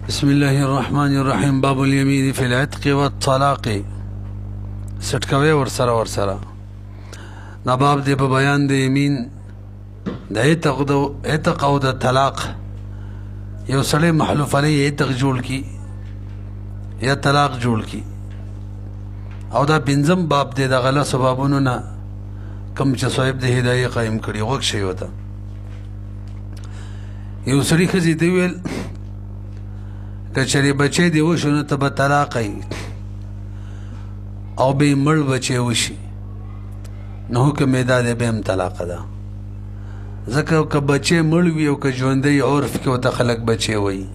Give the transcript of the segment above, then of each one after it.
بسم الله الرحمن الرحیم. باب الیمین فی العتق والطلاق. سټکوي ورسره دا باب دی په بیان د یمین د عتق او د طلاق. یو سړی محلوف علیه عتق جوړ کی یا طلاق جوړ کی، او دا پنځم باب دی د غلا سببونو نه کم چې صاحب د هدایت قائم کړي. وګ شی وته یو سړی خزي دی ویل کچری بچی دی وشو نو ته به طلاق ای او به مړ بچی وشي نو حکم دا دی به هم طلاق ده. ځکه که بچی مړ وي او که ژوندی عرف کې ورته خلک بچی وایي،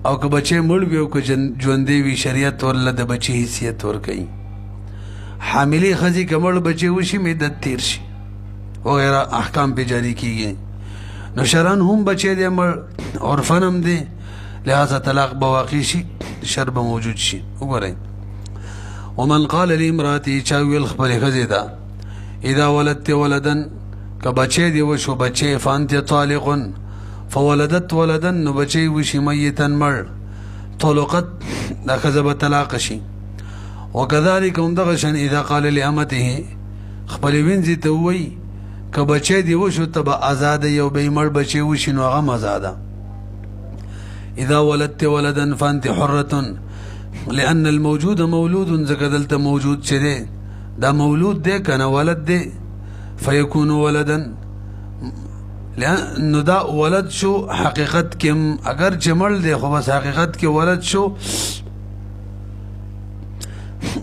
او که بچی مړ وي او که ژوندی وي شریعت ورله د بچی حیثیت ورکوي. حاملې ښځې که مړ بچی وشي مدت تیر شي وغیره احکام پې جاری کیږي. نو شرعاً هم بچی دی مړ، عرفاً هم دی، لہذا طلاق بواقع شي، شر به موجود شي. وګورئ، ومن قال لامرأته چا ویل خپلې ښځې ته اذا ولدت ولدا که بچی دی وشو بچی فانت طالق فولدت ولدا نو بچی وشي میتا مړ طلقت دا ښځه به طلاق شي. وکذلک هم دغه شان اذا قال لامته خپلې وینځې ته ووایي که بچی دی وشو ته به آزاده یو به مړ بچی وشي نو هغه هم آزاده. اذا ولدت ولدا فانت حرة لأن الموجود مولود، ځکه دلته موجود چې دی دا مولود دی کنه ولد دی فیکون ولدا، نو دا ولد شو حقیقت کې اگر چې مړ دی خو بس حقیقت کې ولد شو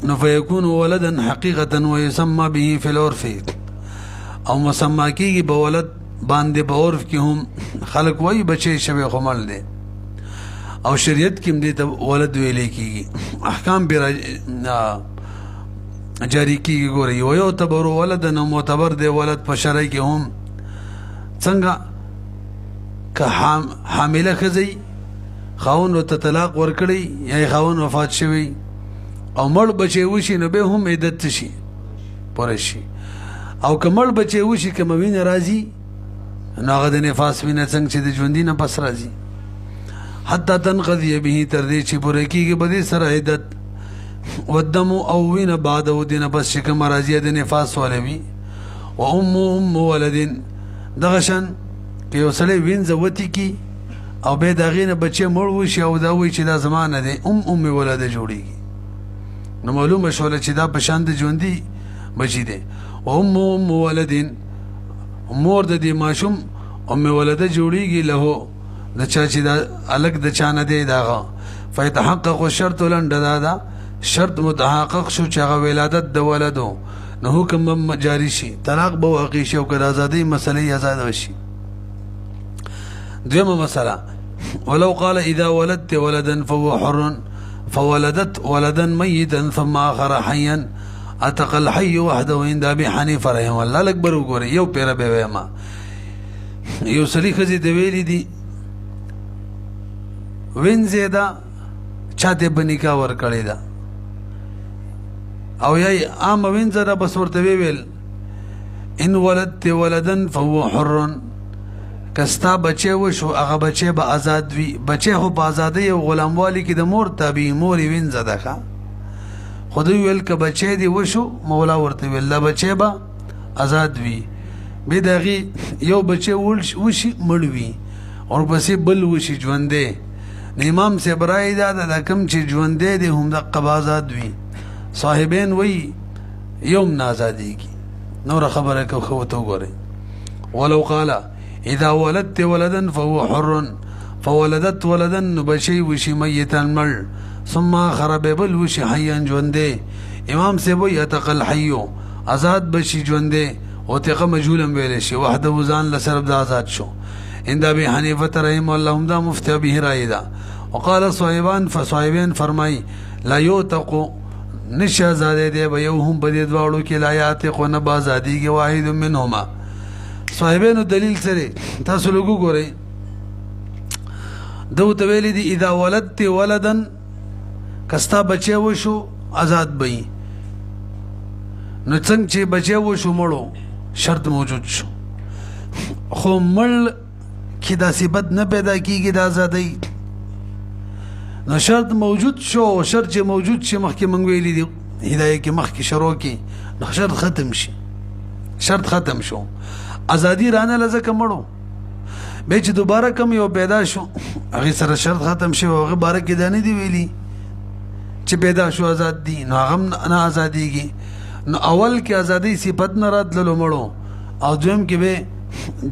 نو فیکون ولدا حقیقتا ویسمى به فی العرف، او مسمى کیږي به ولد باندې په عرف کې هم خلق وایي بچی شوی خو مړ دی، او شریعت کې هم دې ته ولد ویلې کیږي، احکام پې جاری کیږي. ګورئ، ویعتبر ولدا نو معتبر دی ولد په شرع کې هم. څنګه که حامله ښځه خاوند ورته طلاق ورکړی یا یې خاوند وفات شوی او مړ بچی وشي نو بیا هم عدت شي پوره شي، او که مړ بچی وشي که وینه راځي نو هغه د نفاس وینه څنګه چې د ژوندي نه پس راځي حتی تنقضی به تر دې چې پوره کېږي به دې سره عدت. والدم او وینه بعد او دینه پس چې کومه راځي د نفاس والی وي. و ام ولدین دغه شان که یو سړی وینځه وتي کي او بیا د هغې نه بچی مړ وشي او دا وایي چې دا زما نه دی ام ولده جوړېږي، نو معلومه شوله چې دا په شان د ژوندي بچي دی. و ام ولدین مور د دې ماشوم ام ولده جوړېږي له د چا چې دا الګ د چا نه دی دغه فیتحقق شرط لنډه دا ده شرط متحقق شو چې هغه ولادت د ولدو نو حکم به جاری شي، طلاق به واقع شي او که د ازادۍ مسلې ازاده شي. دویمه مسله ولو قال اذا ولدت ولدا فهو حر فولدت ولدا میتا ثم آخر حیا عتق الحي وحده عند ابي حنیفه رحمه الله. لږ بر وګورئ، یو پیره به ویمه یو سړي ښځې ته ویلي دي وینځې ده چاته به نکاح ورکړې ده او یا عامه وینځه ده بس ورته ویل ان ولدت ولدا فهو حر که ستا بچی وشو هغه بچی به آزاد وي. بچی خو په ازادۍ او غلاموالي کې د مور تابع مور یې وینځه ده ښه، خو دوی ویل که بچی دې وشو مولا ورته ویل دا بچی به آزاد وي، بیا د هغې یو بچی وشي مړ وي ورپسې بل وشي ژوندی. امام صاحب رای دا د کوم چې ژوندی دی هم دقه به آزاد وي. صاحبین وایي یو هم نه ازادېږي. نوره خبره که ښه ورته وګورئ. ولو قال اذا ولدت ولدا فهو حر فولدت ولدا نو بچی وشي میتا مړ ثم آخر به بل وشي حیا ژوندی. امام صاحب وایي عتق الحیو آزاد بشي ژوندی، عتقه مجهولم ویلی شي وحده ځان له صرف د آزاد شو. عند ابي حنیفه رحمه الله هم دا مفتي به رای ده. وقال صاحبان فصاحبین فرمای لا یعتق نشه آزادی دی به یو هم په دې دواړو کې لا یعتق نه به آزادېږي واحد منهما. صاحبینو دلیل سره تاسو لږ وګورئ، ده ورته ویلي دي اذا ولدت ولدا که ستا بچی وشو آزاد به وي، نو څنګه چې بچی وشو مړو شرط موجود شو، خو مړ کې داسې بد نه پیدا کېږي د ازادۍ نو شرط موجود شو. شرط چې موجود شي مخکې موږ ویلي دي هدایه کې مخکې شروع کې نو شرط ختم شي. شرط ختم شو ازادي رانه لزکه مړو به چې دوباره کم یو پیدا شو هغه سره شرط ختم شي او هغه باره کې دانه دی ویلي چې پیدا شو آزاد دي نو هغه نه آزاديږي. نو اول کې ازادي صفت نه راتللو مړو او دویم کې به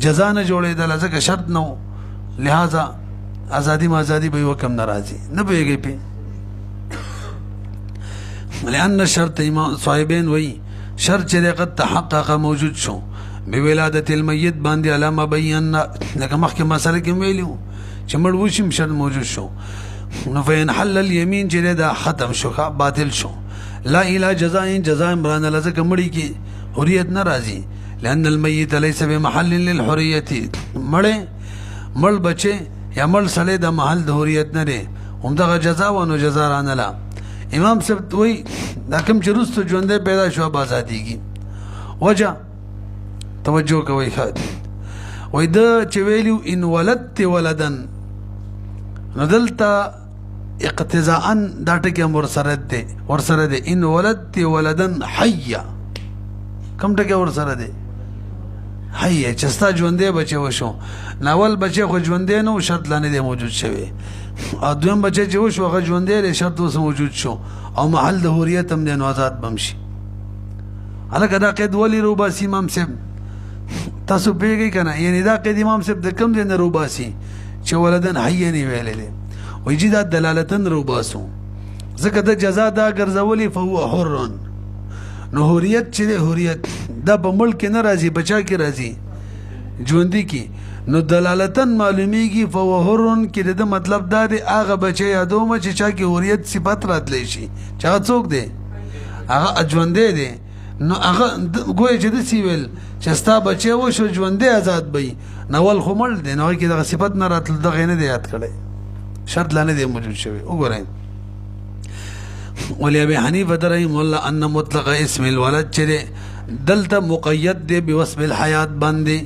جزا نه جوړېدل ځکه شرط نو لہذا ازادي ما ازادي به وکم ناراضي نه پیږي په لأن الشرط امام صاحبین وی شرط چې قد تحقق موجود شو بولادت المیت باندې علامه بیان لکه مخکې مسله کې ویلو چې مړ وشم شرط موجود شو نو فین حل الیمین چې دا ختم شو باطل شو. لا اله جزاء جزاء عمران لزکه مړی کې حریت ناراضي لأن المیت ليس بمحل للحریت مړ بچي یا مړ سړی د محل د حریت نه دی همدغه جزا و نو جزا رانه لا. امام صاحب وی دا کوم چې رستو ژوندې پیدا شو آزادیږي وجه توجه کوي وای دا چې ویلو ان ولدت ولدن نو دلته اقتضاء دا ټکی ورسره دی ان ولدت ولدن حیا کوم ټکی ورسره دی حیا چې ستا ژوندې بچي وشو ناول بچي خو ژوندې نو شرط لانه دی موجود شوی او دویم بچي چې وشو هغه ژوندې شرط اوس موجود شو او محل د حریت هم دی نو آزاد بمشي. هلکه دا قید ولی روباسي امام صاحب تاسو پیږئ کنه یعنی دا قید امام صاحب د کوم ځای نه روباسي چې ولدن حیا نه ویلې دی وایي چې دا دلالتن روباسو ځکه د جزا دا ګرځولي فهو حر نو حریت چې دی حریت دا په ملک نه راځي بچا کې راځي ژوندي کې نو دلالتن معلومیږي فهو حر کې د مطلب دا دی هغه بچی یادومه چې چا کې حریت صفت راتلی شي چې هغه څوک دی هغه ژوندی دی نو هغه ګویا چې داسې ویل چې ستا بچی وشو ژوندی آزاد به نول خو مړ دی نو هغه کې دغه صفت نه راتلل دغه نه دی یاد کړی شرط لا نه دی موجود شوی. وګورئ ولی ابي حنیفه رحمه الله ان مطلق اسم الولد چې دلته مقید دی بوصف الحیات باندې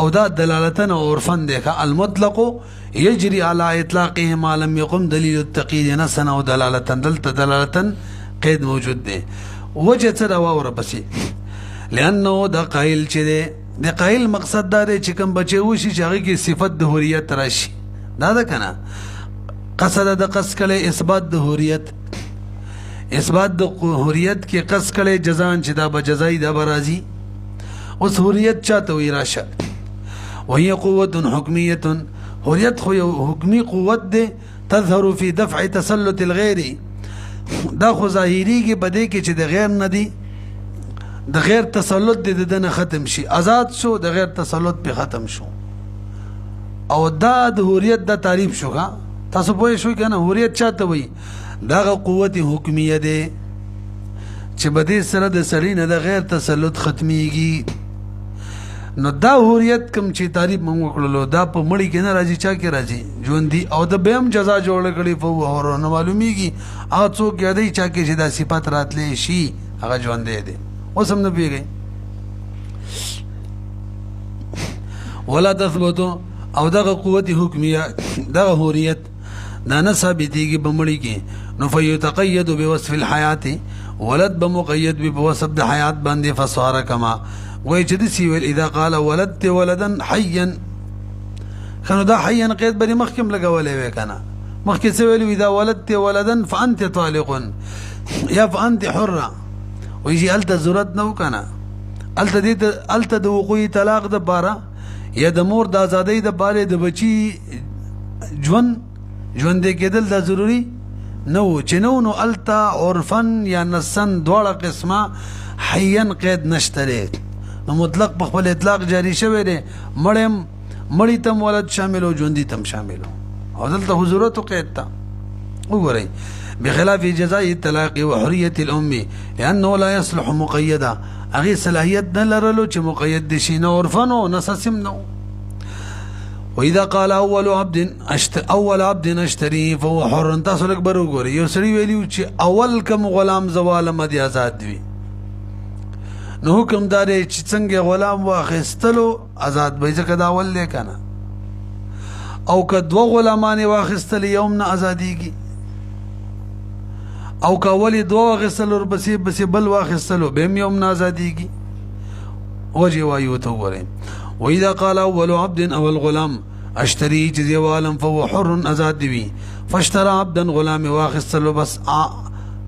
او دا دلالتن او عرفن دی المطلق يجري على اطلاقه ما لم يقم دليل التقييد نصا او دلالتن دلته دلالتن قید موجود دی. وجه څه دا واوره پسې لانه دا قائل چې دی د قائل مقصد دا دی چې کوم بچي وشي چې هغه کې صفت د حریت راشي دا ده کنه قصد د قص کله اثبات د حریت اثبات د حریت کې قص کله جزان چې دا به جزای دا برازي اوس حریت چاته وی راشه وهي قوه حکمیه حریت خو یو حکمی قوت ده تظهر في دفع تسلط الغير دا خو ظاهریږي بده کې چې د غیر نه دی د غیر تسلط د دنه ختم شي آزاد شو د غیر تسلط په ختم شو او دا د حریت د تعریف شو تاسو پوه شئ کنه حریت چاته وی دا قوت حکمیه ده چې بده سره د سړی نه د غیر تسلط ختميږي. نو دا حریت کوم چې تعریف موږ وکړلو دا په مړی کې نه راځي چا کې راځي ژوندۍ او د بهم جزا جوړ کړي په وره نه معلومیږي هغه څوک یادې چا کې چې دا صفات راتلې شي هغه ژوندې دي اوس هم نه پیږي ولا تثبت او دغه قوت حکمیه دغه حریت دا نه ثابتېږي په مړی کې نو فیتقید بوصف الحیات ولد بمقید بوصف د حیات باندې فصار کما وای چې د سیول اذا قال ولدت ولدا حيا خنو دا حيا قید بری مخکم لګولې وې کنه مخکې څه ویل اذا ولدت ولدا فانت طالق یا فانت حره ويجي الته ضرورت نو کنه الته د وقوع طلاق د بارا یا د مور د ازادۍ د باره د بچي ژوند کېدل دا ضروری نو چې نو الته عرفن یا نسن دواړه قسمه حيا قید نشته نو مطلق په خپل اطلاق جاری شوی دی مړی تم ولد شامل او ژوندۍ تم شامل او دلته حضورت قید تا وګورئ بخلاف جزاء الطلاق وحريه الام لانه لا يصلح مقيدا اغي صلاحيت نه لرلو چې مقید دي شي نو عرفنو نسسم نو. واذا قال اول عبد اشتري فهو حر تاسو لک برو ګورئ یو سړي ویلو چې اول کوم غلام زوال مدي آزاد وي نو حکم داري چې څنګه غلام واخستلو آزاد به ځکه دا اول لیکنه او که دو غلامان واخستل یوم نه ازادیږي او که اولی دو واخستل ورپسې بل واخستلو بهم یوم نه ازادیږي وجه وایو ته وګورئ واذا قال اول عبد اول غلام اشتري جزي والم فهو حر ازاد وي فاشترى عبدا غلام واخستلو بس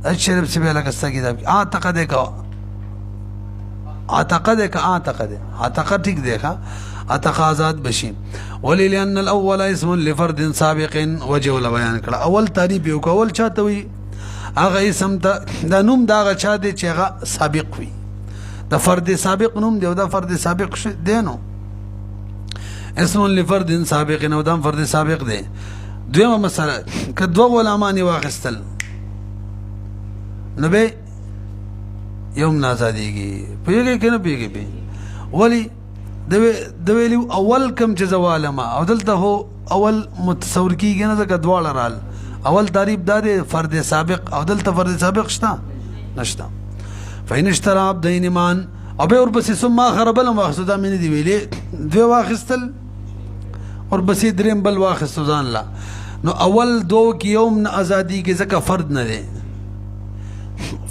الشرب سبي لك استكتاب اعتقد ٹھیک دیکھا اتقاضات بشي ولي لان الاول اسم لفرد سابق وجه ولا بیان کړه اول تعریف یو کول چاته وي هغه اسم ته د نوم دا چا دی چې هغه سابق وي د فرد سابق نوم دی او د فرد سابق دینو اسم لفرد سابق او د فرد سابق دی دویمه مسله که دو غلامان واخستل نو به یوم نازادیږي پیږي کنه پیږي به ولی د ویلو اول کم چې زوالما او دلته هو اول متصور کیږي نه د دواړه رال اول تعریف دا فرد سابق او دلته فرد سابق شته نشته فین اشترى عبدين مان او به ورپسې ثم خرب المقصود من دی ویلې دوی واخستل ورپسې دریم بل واخستو ځان لا نو اول دو کې یوم نه ازادي کې ځکه فرد نه دی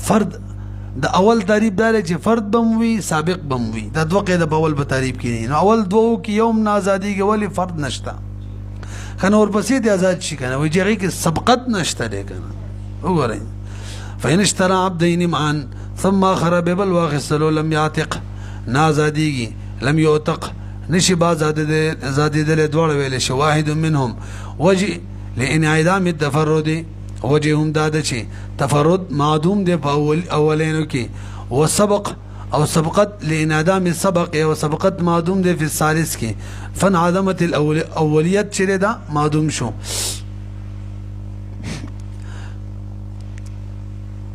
فرد د اول تعریف دا چې فرد بموي سابق بموي دا دوه قاعده په اول په تعریف کې نو اول دوه کې یوم نه ازادي کې ولی فرد نشته خنه ورپسې د آزاد شي کنه وي چې کې سبقت نشته دی کنه وګورئ فین اشترى عبدين معا ثم خرب بل واخسلو لم يعتق نازاديږي لم يعتق نشي آزادي دل دوړ ویل شي واحد منهم وجه لانعدام التفرد وجههم داده چې تفرد معدوم دی په اولینو کې وسبق او سبقت لانعدام السبق او سبقت معدوم دی په الثالث کې فانعدمت الاوليت چې دا معدوم شو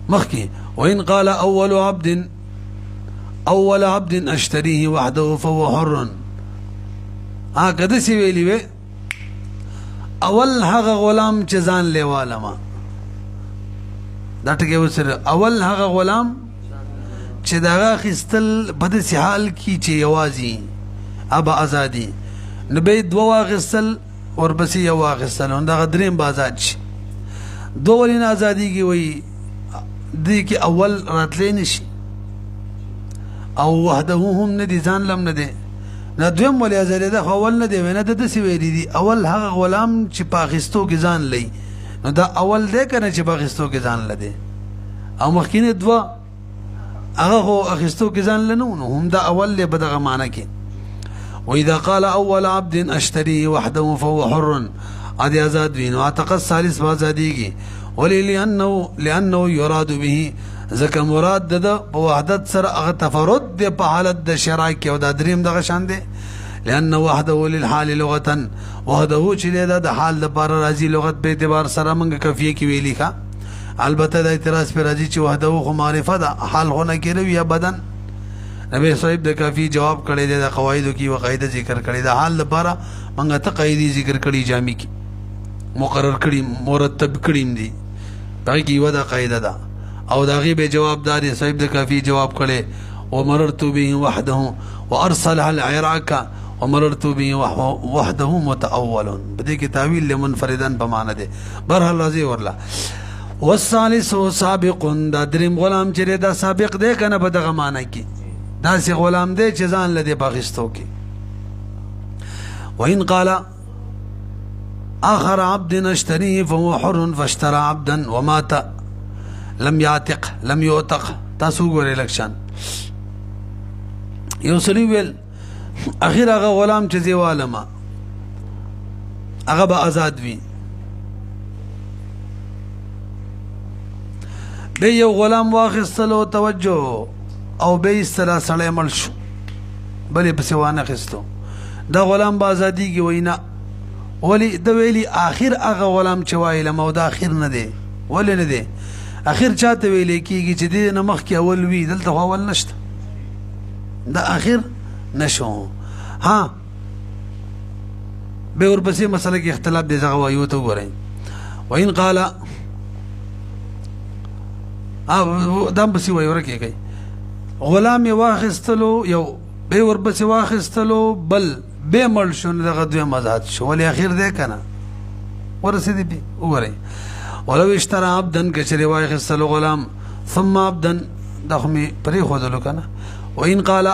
مخکي وإن قال أول عبد أشتريه وحده فهو حر هكذا سی ویلی وی اول هغه غلام چې ځان لیوالما دا ټکی وسره اول هغه غلام چې داغه خستل په دې حال کې چې یوازي ابا ازادي نبی دوا واغسل ورپسې یو واغسل دا غدریم بازاد شي دوه ولین ازادي کې وی دې کې اول راتلې نشي او وحده هم ندي ځان لم ندي نه دویم ولې ازاله ده اول نه دی ونه د سی ویری دي اول هغه غلام چې پاکستو کې ځان لې نو دا اول دی کنه چې پاکستو کې ځان لده او مخکینه دوا هغه اخستو کې ځان لنو نو هم دا اول له بدغه معنی کې واذا قال اول عبد اشتري وحده فهو حر ادي آزاد وین او اعتقد ثالث آزادیږي ولي لانه يراد به ځکه مراد د وحدت سره هغه تفرد د په حالت د شرای کې او د دریم دغه شان دی لانه وحده للحال لغه وحده چې د حال لپاره راځي لغت به اعتبار سره موږ کفیه کې ویلی ښه البته د اعتراض پر راځي چې وحده خو معرفه ده حال هونه کې یا بدن نبی صاحب د کافی جواب کړی د قواعد کې وقاعده ذکر کړی د حال لپاره موږ ته قاعده ذکر کړی جامع کې مقرر کړی مرتب کړی دي پای کې ودا قاعده ده او داغي به جواب داري صاحب د کافی جواب کړي ومررت به وحده وارسلها العراق ومررت به وحده متأول بده کې تعویل لمنفردا په معنی ده برحال راځي ورلا والثالث سابق دا دریم غلام چې دا سابق دی کنه په دغه معنی کې دا سي غلام دی چې ځان لدی پاکستو کې وان قال اخر عبد اشتريه فهو حر فاشترى عبدا ومات لم يعتق تاسو ګورې لکشان یو سړي ویل اخر هغه غلام چې زیوالما هغه به آزاد وي به یو غلام واخستلو توجه او به استرا سړی مل شو بلې پسې وانه خستو دا غلام به آزادي کې وینا ولی د ویلي اخر هغه غلام چې وایله مو دا اخر نه دی ولی نه دی اخر چاته ویلې کیږي چې دې نه مخ کې اول وی دلته اول نشته دا اخر نشو ها به ورپسې مسله کې اختلاف دی ځغه وایو ته وګورئ وین قال دا بس وایي ورکه کوي غلام واخستلو یو به ورپسې واخستلو بل به مړ شو نو دغه دویم آزاد شو ولې اخر دی که نه ورسېدې پې وګورئ ولو اشترى عبدا کچرې واخیستلو غلام ثم عبدا دا خو مې پرېښودلو که نه وإن قال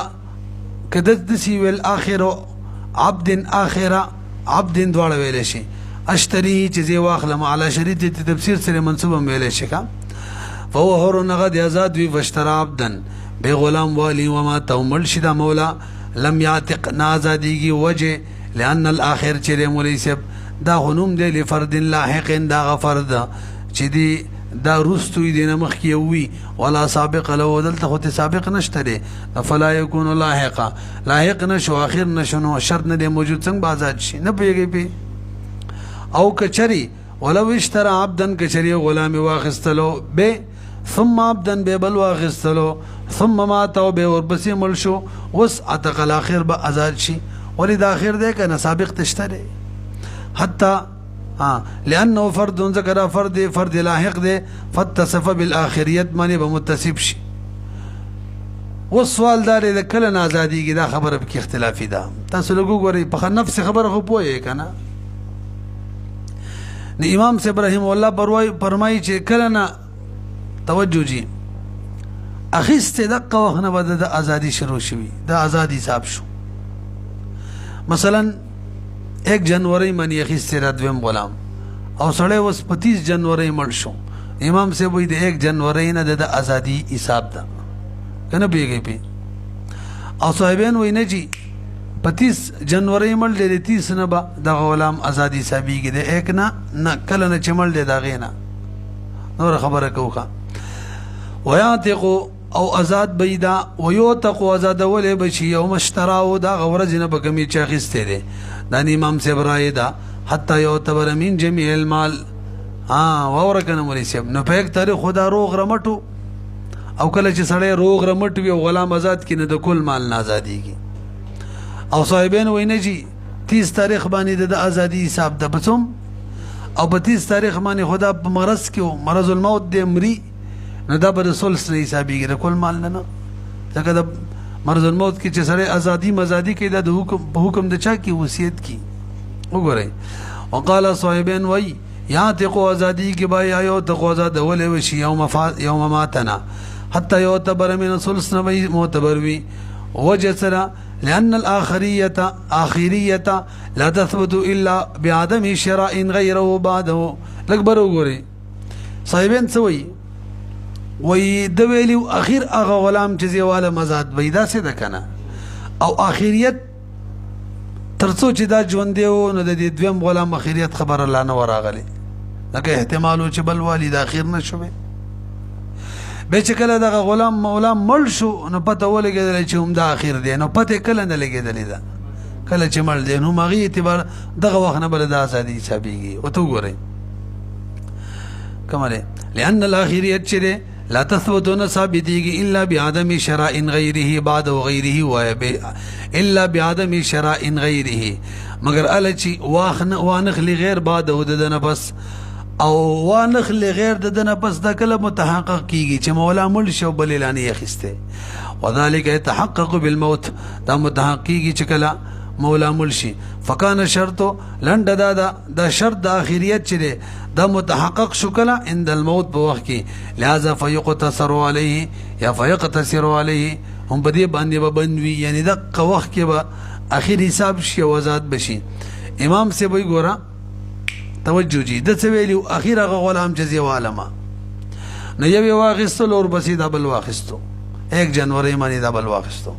که داسې ویل آخر عبد آخر عبد دواړه ویلی شي اشتري چې زه واخلم علی شریط تفسیر سره منصوب هم ویلی شي که فهو حر هغه د آزاد وي فاشترى عبدا بے غلام والی وما تومل شي دا مولا لم یعتق نه آزادیږي وجه لأن الآخر چې مولوي صاحب دا خو نوم دی لفرد لاحق دا هغه فرد چې دی دا رستوی دی نه مخکې وي ولا سابق له دلته خو سابق نشته دی فلا یکون لاحقا لاحق نشو آخر نشو نو شرط نه دی موجود څنګه به آزاد شي نه پوهېږئ پې او کچری ولو اشترى عبدا کچری غلام واخستلو به ثم عبدا به بل واخستلو ثم ماتو به ورپسې مړ شو اوس عتق الاخر به آزاد شي ولې د آخر دی که نه سابق تشته دی حتی لأنه فرد ذکر فرد لاحق دی فاتصف بالآخریت معنی به متصف شي اوس سوال دار دی کله نه آزادیږي دا خبره پکې اختلافي ده تاسو لږ وګورئ په نفس خبره خو پوهیږئ که نه نو امام صاحب رحمه الله فرمایي چې کله نه توجه جي اخیستې دقه وخت نه به د ازادي شروع شوي د ازادي حساب شو مثلا 1 جنوري منی اخیستې را دویم غلام او سړی اوس په 30 جنوري مړ شو امام صاحب وایي د 1 جنوري نه د ازادي حساب ده که نه پوهېږئ پې او صاحبین وایي نه جي په 30 جنوري مړ دی د 30 نه به دغه غلام ازادي حسابېږي د 1 نه کله نه چې مړ دی د هغې نه نوره خبره کوو ښه ویعتقو او آزاد بیدا ویوتقو آزادولی بشي یوم اشتراو دا غورز نه به کمی چې اخیستی دی دا امام صاحب رایې ده حتی یعتبر من جمیع المال واوره که نه مولوي صاحب نو په یک تاریخ خو دا روغ رمټو او کله چې سړی روغ رمټ وي او غلام آزاد کړي نو د کل مال نه آزادېږي او صاحبین وایي نه جي 30 تاریخ باندې د ازادي حساب ده بڅوم او په 30 تاریخ باندې خدا په مرض کې مرض الموت دی مري نو دا به د ثلث نه حسابېږي د کل مال نه ځکه د مرض الموت کې چې سړی ازادي مزادي کوي دا د حکم د چا کې وصیت کی وګورئ وقال صاحبین وایي یعتقو ازادي کې به یا یعتقو آزادولی وشي یوم ماتنا حتی یعتبر من ثلث نه به معتبر وي وجه سره لأن الآخرية لا تثبت إلا بعدم شراء غيره بعده لك بروغوري صاحبين سوي وي دويلي اخير اغا غلام چیزی والا مزاد بیدا سے دکنا او آخریت ترڅو چې دا ژوند دیو نو د دې دویم غلام اخریت خبر الله نه وراغلی لکه احتمالو چې بل والد اخر نشوي به چې کله دغه غلام مولا مړ شو نو پته ولګېدل چې هم دا اخر دی نو پته کله نه لګېدلې ده کله چې مړ دی نو مغې اعتبار دغه وخت نه بل د ازادي حسابېږي او ته وګورئ کومه لأن الآخریت چې لا تثبت ثابتيږي الا بعدم شراء غيره بعد وغيره الا بعدم شراء غيره مگر الچي وانخلي غير بعد وددنه بس او وانخلي غير ددنه بس دا کله متحقق کیږي چې مولا مل شو بل لانی اخسته وذلك يتحقق بالموت دا متحقق کیږي چې کله مولا مل شي فكان شرط لند دا شرط د اخریت چې دا متحقق شو کله عند الموت په وخت کې لہذا فيقتصر عليه یا فيقتصر عليه هم په دې باندې به بندوي یعنی دغه وخت کې به اخر حساب شي او آزاد بشي امام سے وی ګورا توجه جی د څه ویلو اخر هغه غلام جزیه عالمه نو یو واغستل اور بسې دا بل واغستو 1 جنوري باندې دا بل واغستو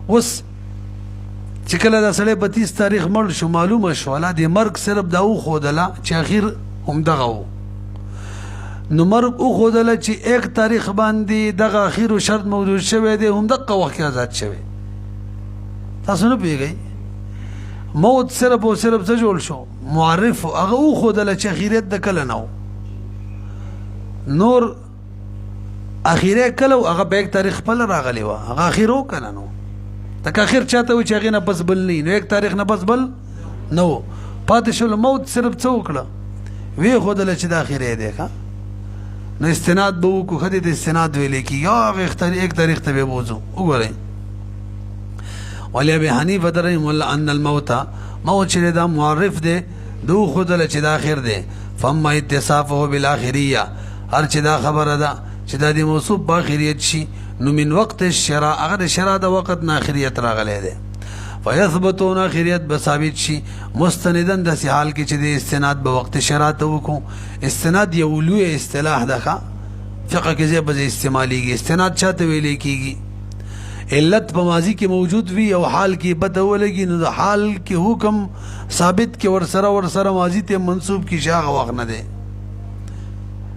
اوس چې کله دا سړی په 30 تاریخ مړ شو معلومه شو ولا د مرګ صرف دا وښودله چې اخر هم دغه و نو مرګ وښودله چې 1 تاریخ باندې دغه اخر شرط موجود شوی دی هم دغه وخت آزاد شوی تاسو نه پیږئ موت صرف او صرف څه جوړ شو معرف هغه وښودله چې اخریت د کله نه و نور اخیره کله هغه په 1 تاریخ خپل راغلی و هغه اخیرو کنه نو تک اخر چاته و چې هغې نه پس بل نه نو 1 تاریخ نه پس بل نه و پاتې شول موت صرف څه وکړه ویې ښودله چې د اخرې دی ښه نو استناد به وکړو ښه د استناد ویلی کېږي هغه 1 تاریخ ته به بوځو وګورئ ولی ابي حنیفه رحمه الله ان الموت موت چې دا معرف دی دو خدل چې دا اخر دی فما اتصافه بالاخریه هر چې دا خبره ده چې دا د موصوف باخریت شي نو من وقت الشراء اگر شراء د وقت نه اخریت راغلی دی فیثبتون اخریت بثابت شي مستندن د حال کې چې د استناد به وقت شراء ته وکړو استناد یو لوی اصطلاح ده فقه کې زه به استعماليږي استناد چاته ویل کېږي علت په ماضی کې موجود وي او حال کې پته ولګي نو د حال کې حکم ثابت کې ورسره ماضی ته منسوب کی شاغه وخت نه دی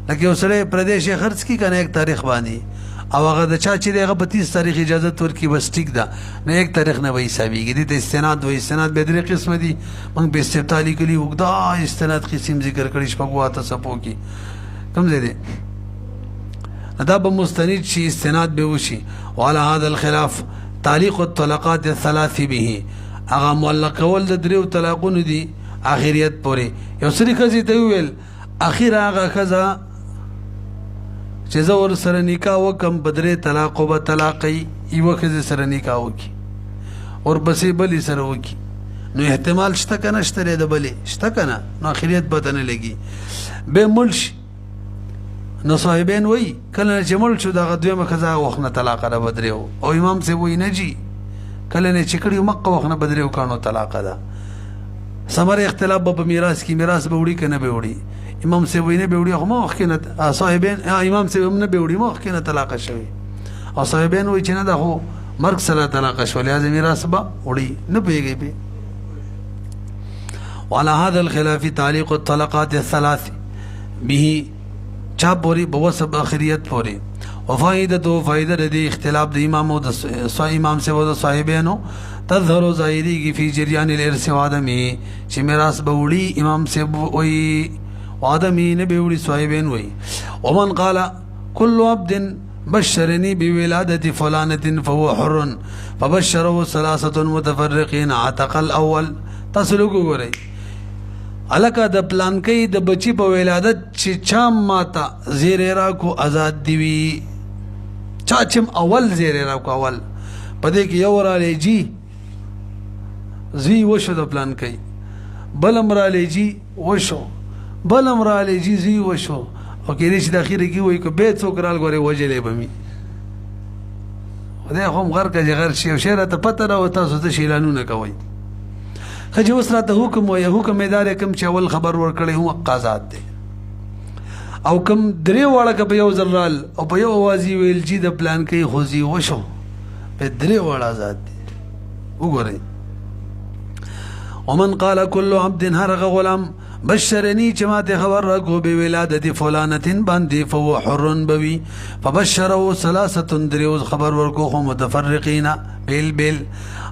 لکه اوسره پردیش خرڅ کی کنه یک تاریخ باندې او هغه د چا چې هغه په 30 تاریخ اجازه ورکړي بس ټیک ده نه یک تاریخ نه وای حسابيږي د استناد و استناد به درې قسم دي موږ په استفتالی کلی وګدا استناد قسم ذکر کړی شپږه تاسو کې کوم ځای دی دا به مستند شي استناد به وشي وعلى هذا الخلاف تعليق الطلقات الثلاث به هغه معلق ول د دریو طلاقونو دي اخریت پورې یو سری کزي ته ویل اخیر هغه کزا چې زور سره نکاح وکم بدره طلاق او طلاقي یو کزي سره نکاح وکي اور بسې بلی سره وکي نو احتمال شته کنه شته د بلی شته کنه نو اخریت به نه لګي به ملش نو صاحبین وای کله چې مړ شو دغه دویمه خزا وخت طلاق را بدریو او امام سی وای نه جی کله نه چکړی مکه وخت بدریو کانو طلاق ده سمره اختلاف په میراث کې میراث به وړي کنه به وړي امام سی وای نه به وړي خو ما وخت نه صاحبین امام سی نه به وړي ما وخت نه طلاق شوی او صاحبین وای چې نه ده خو مرګ سره طلاق شو لازم میراث به وړي نه پیږي به وعلى هذا الخلاف تعليق الطلقات الثلاث به چا پوری بوسب اخریت پوری وفائدته فائدہ د اختلاف د امام او د امام سے و صاحبانو تظهر ظاهری کی فی جریان الارث وادمی چې میراث بوړي امام سے وی وادمی نه بوړي صاحبین وی ومن قال كل عبد بشرني بولادة فلانة فهو حر فبشره ثلاثة متفرقين عتق الاول تسلوکو غوري الکه د پلان کې د بچی په ولادت چې چا ماتا زیر را کو آزاد دی چا چم اول زیر را کو اول پدې کې یو را لېجی زی وشو د پلان کې بلم را لېجی وشو بلم را لېجی زی وشو او کې دې چې د اخیری کې وای کو به څوک رال غوري وجلې بمي خدای هم غر کې غر شي او شهره ته پته را وتا څه شیلانونه کوي خجی وسراته حکم وای حکم ادارې کوم چې اول خبر ورکړي هو قضات دي او کوم درې واړه په یو ځلال او په یو اوازي ویل چې د پلان کې خوځي وشو په درې واړه آزاد دي وګورئ ومن قال كل عبد هرغ غلام بشرني جماعت خبر راکو به ولادت فلانه باندې فهو حر بوي فبشره ثلاثه دریو خبر ورکو هم متفرقين بل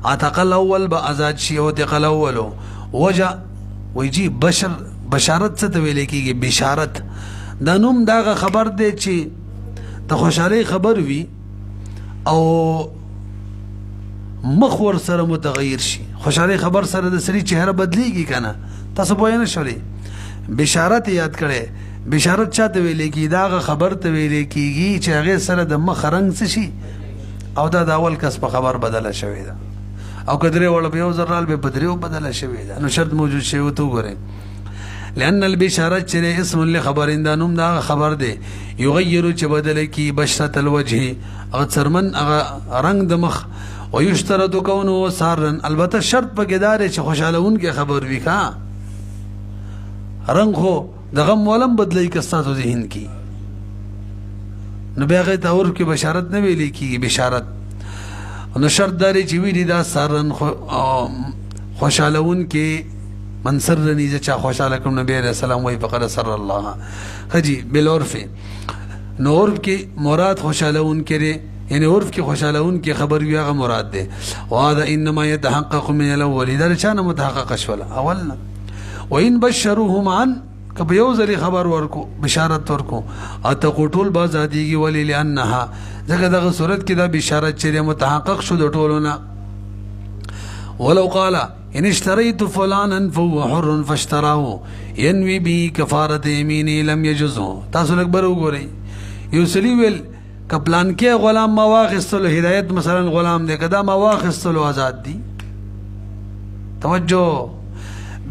عتق الاول بازاد شي او تق الاول وجا ويجي بشر بشارت څه ته ویل کیږي بشارت دا نوم دا خبر دی چې د خوشالۍ خبر وي او مخور سره متغیر شي خوشالۍ خبر سره د سری چهره بدلیږي کنه تاسو پوه نه شولې بشارت یاد کړئ بشارت چاته ویل کیږي دا خبر ته ویل کیږي چې هغه سره د مخ رنگ څه شي او دا د اول کس په خبر بدله شوی دا او کدرې وړ په یو ذرال به بدریو بدله شوی دا نو شرط موجود شی او تو غره لأن البشارة چره اسم لخبر اندانوم دا خبر دی یغیر چ بدل کی بشرت الوجه او څرمن رنگ د مخ ويشترط كونه سارا البته شرط په گدار چې خوشالهون کې خبر وی کا رنگ خو دغه مولم بدلی کستاسو ذهن کی نو بیا غي تور کې بشارت نه ویلې کی بشارت نو شرط داري چې وی دا سارن خوشالهون کې منصر نيزه چا خوشاله کوم نبی عليه السلام وی فقط سر الله خجي بالعرف نو عرف کې مراد خوشالهون کې یعنی عرف کی خوشالهون کی خبر وی هغه مراد ده وهذا انما يتحقق من الاول در چانه متحقق شول اولنا وان بشروهم عن کبه یو ذری خبر ورکو بشارت ورکو اتقټول بازادیږي ولی لانها زګه دغه صورت کې دا بشارت چې متحقق شو د ټولونه ولو قال ان اشتريت فلانا فهو حر فاشتراه ينوي به كفاره يمينه لم يجزه تاسو لکبر وګورئ یو سلی ویل که پلان کې غلام ما واخستلو هدایت مثلا غلام دی که دا ما واخستلو آزاد دی توجه